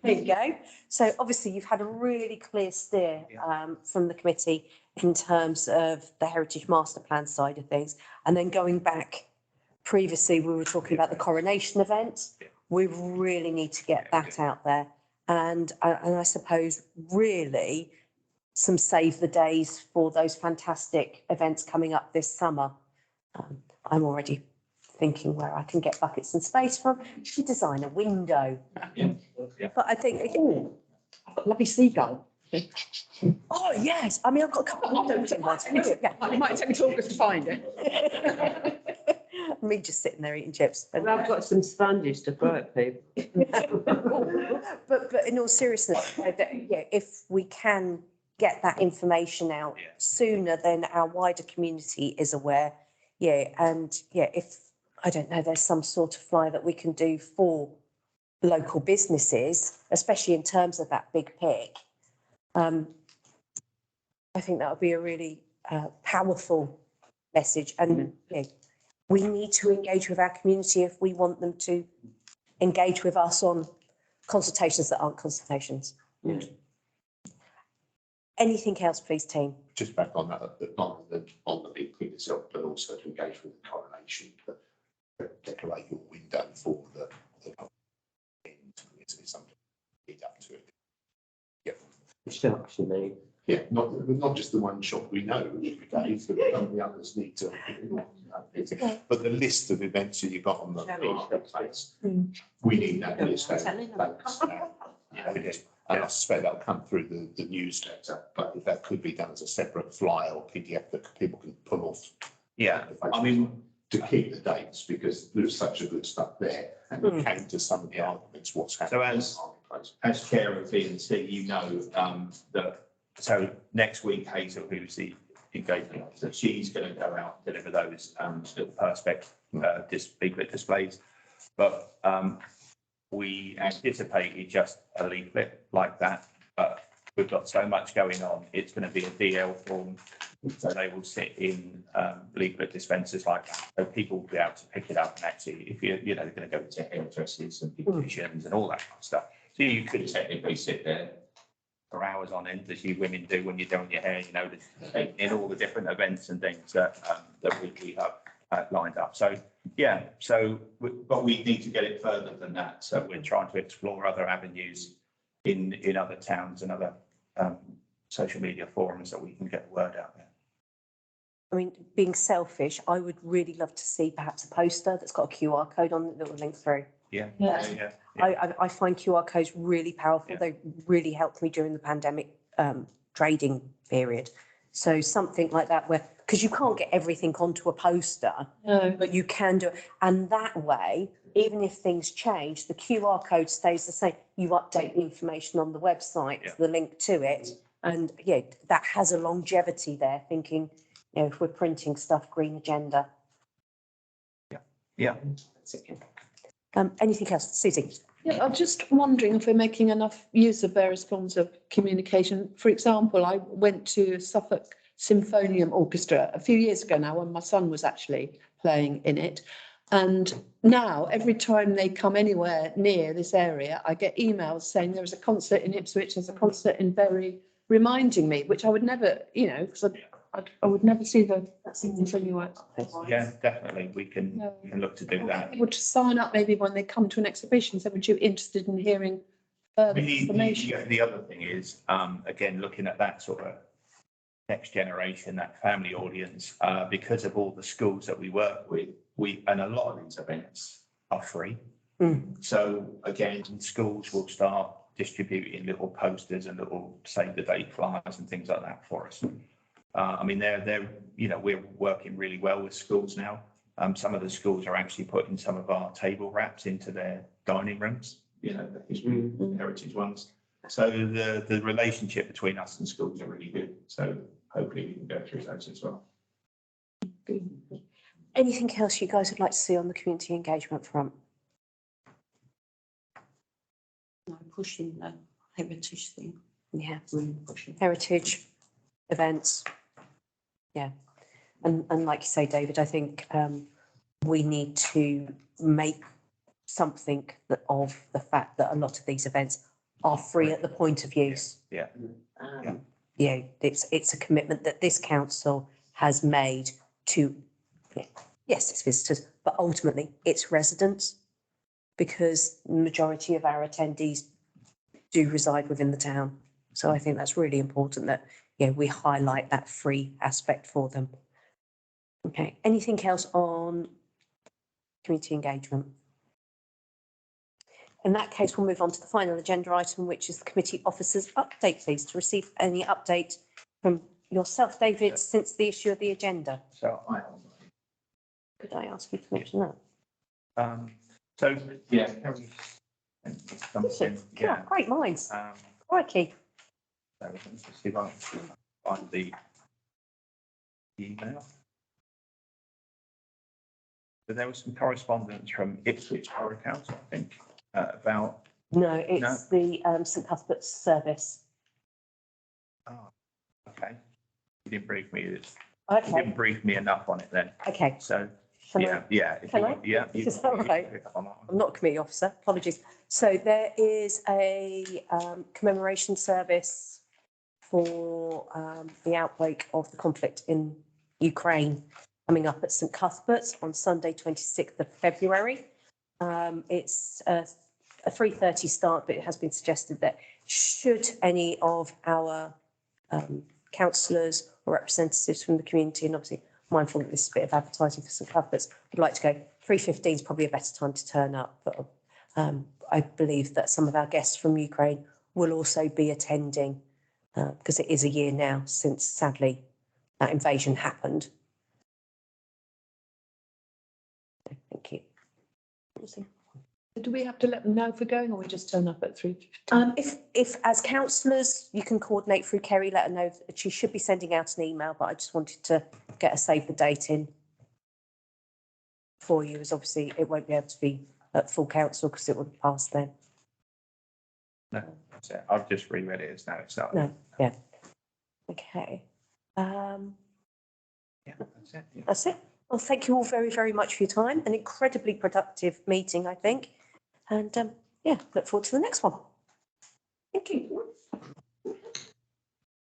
There you go. So obviously you've had a really clear steer from the committee in terms of the Heritage Master Plan side of things. And then going back previously, we were talking about the coronation event. We really need to get that out there. And I suppose really some save the days for those fantastic events coming up this summer. I'm already thinking where I can get buckets and space from. Should design a window. But I think, I've got a lovely seagull. oh yes, I mean, I've got a couple of windows in there. It might take me to August to find it. Me just sitting there eating chips. Well, I've got some sponges to throw at people. But in all seriousness, if we can get that information out sooner, then our wider community is aware. If, I don't know, there's some sort of flyer that we can do for local businesses, especially in terms of that big pick. I think that would be a really powerful message, and we need to engage with our community if we want them to engage with us on consultations that aren't consultations. Anything else, please, team? Just back on that, not on the big thing itself, but also to engage with the coronation, but decorate your window for the end is something to lead up to it. Shops, you mean? Yeah, not just the one shop we know, which we gave, but some of the others need to. But the list of events that you've got on the marketplace, we need that list. And I suspect that'll come through the newsletter, but if that could be done as a separate flyer or PDF that people can pull off. Yeah, I mean, to keep the dates, because there's such a good stuff there, and we came to some of the arguments, what's happening. So as chair of VNC, that, so next week Hazel, who's the engagement officer, she's going to go out and deliver those little perspex leaflet displays. But we anticipated just a leaflet like that, but we've got so much going on, it's going to be a DL form. So they will sit in leaflet dispensers like that. So people will be able to pick it up and actually, if they're going to go to hairdressers and beauticians and all that kind of stuff. So you could technically sit there for hours on end, as you women do when you're doing your hair, in all the different events and things that we have lined up. So, yeah, but we need to get it further than that. So we're trying to explore other avenues in other towns and other social media forums that we can get the word out there. I mean, being selfish, I would really love to see perhaps a poster that's got a QR code on it that will link through. Yeah. I find QR codes really powerful. Yeah. They really helped me during the pandemic trading period. So something like that where, because you can't get everything onto a poster, No, but you can do it. And that way, even if things change, the QR code stays the same. You update the information on the website, the link to it. And yeah, that has a longevity there, thinking, if we're printing stuff, green agenda. Yeah. Anything else? Susie? yeah, I'm just wondering if we're making enough use of various forms of communication. For example, I went to Suffolk Symphonium Orchestra a few years ago now when my son was actually playing in it. And now every time they come anywhere near this area, I get emails saying there is a concert in Ipswich, there's a concert in Bury, reminding me, which I would never, because I would never see the Symphony. Yeah, definitely. We can look to do that. People to sign up maybe when they come to an exhibition, so would you interested in hearing further information? The other thing is, again, looking at that sort of next generation, that family audience, because of all the schools that we work with, and a lot of these events are free. So again, schools will start distributing little posters and little save the date flyers and things like that for us. I mean, we're working really well with schools now. Some of the schools are actually putting some of our table wraps into their dining rooms, the history, heritage ones. So the relationship between us and schools are really good. So hopefully we can go through those as well. Anything else you guys would like to see on the community engagement front? No, pushing the heritage thing. Yeah, Really pushing. heritage events. Yeah, and like you say, David, I think we need to make something of the fact that a lot of these events are free at the point of use. Yeah. It's a commitment that this council has made to, yes, it's visitors, but ultimately it's residents, because the majority of our attendees do reside within the town. So I think that's really important that, we highlight that free aspect for them. Okay, anything else on community engagement? In that case, we'll move on to the final agenda item, which is the committee officers update, please, to receive any update from yourself, David, since the issue of the agenda. So Could I ask you to mention that? yeah, Great minds. Crikey. So let's just see if I can find the email. So there was some correspondence from Ipswich Borough Council, I think, about. No, it's the St Cuthbert's service. Oh, okay. You didn't brief me. You Okay, didn't brief me enough on it then. okay. So, Can yeah. If you Can I? want- Yeah. Is that right? pick up on that one. I'm not a committee officer, apologies. So there is a commemoration service for the outbreak of the conflict in Ukraine coming up at St Cuthbert's on Sunday, 26th of February. It's a 3:30 start, but it has been suggested that should any of our councillors or representatives from the community, and obviously mindful that this is a bit of advertising for St Cuthbert's, would like to go, 3:15 is probably a better time to turn up. But I believe that some of our guests from Ukraine will also be attending, because it is a year now since, sadly, that invasion happened. Thank you. Do we have to let them know if we're going, or we just turn up at 3:15? If as councillors, you can coordinate through Kerry, let her know that she should be sending out an email, but I just wanted to get a save the date in for you, as obviously it won't be able to be at full council because it would have passed then. No. That's it. I've just reread it as now it's started. No, yeah. Okay. Yeah, that's it. Yeah. That's it. Well, thank you all very, very much for your time. An incredibly productive meeting, I think. And yeah, look forward to the next one. Thank you.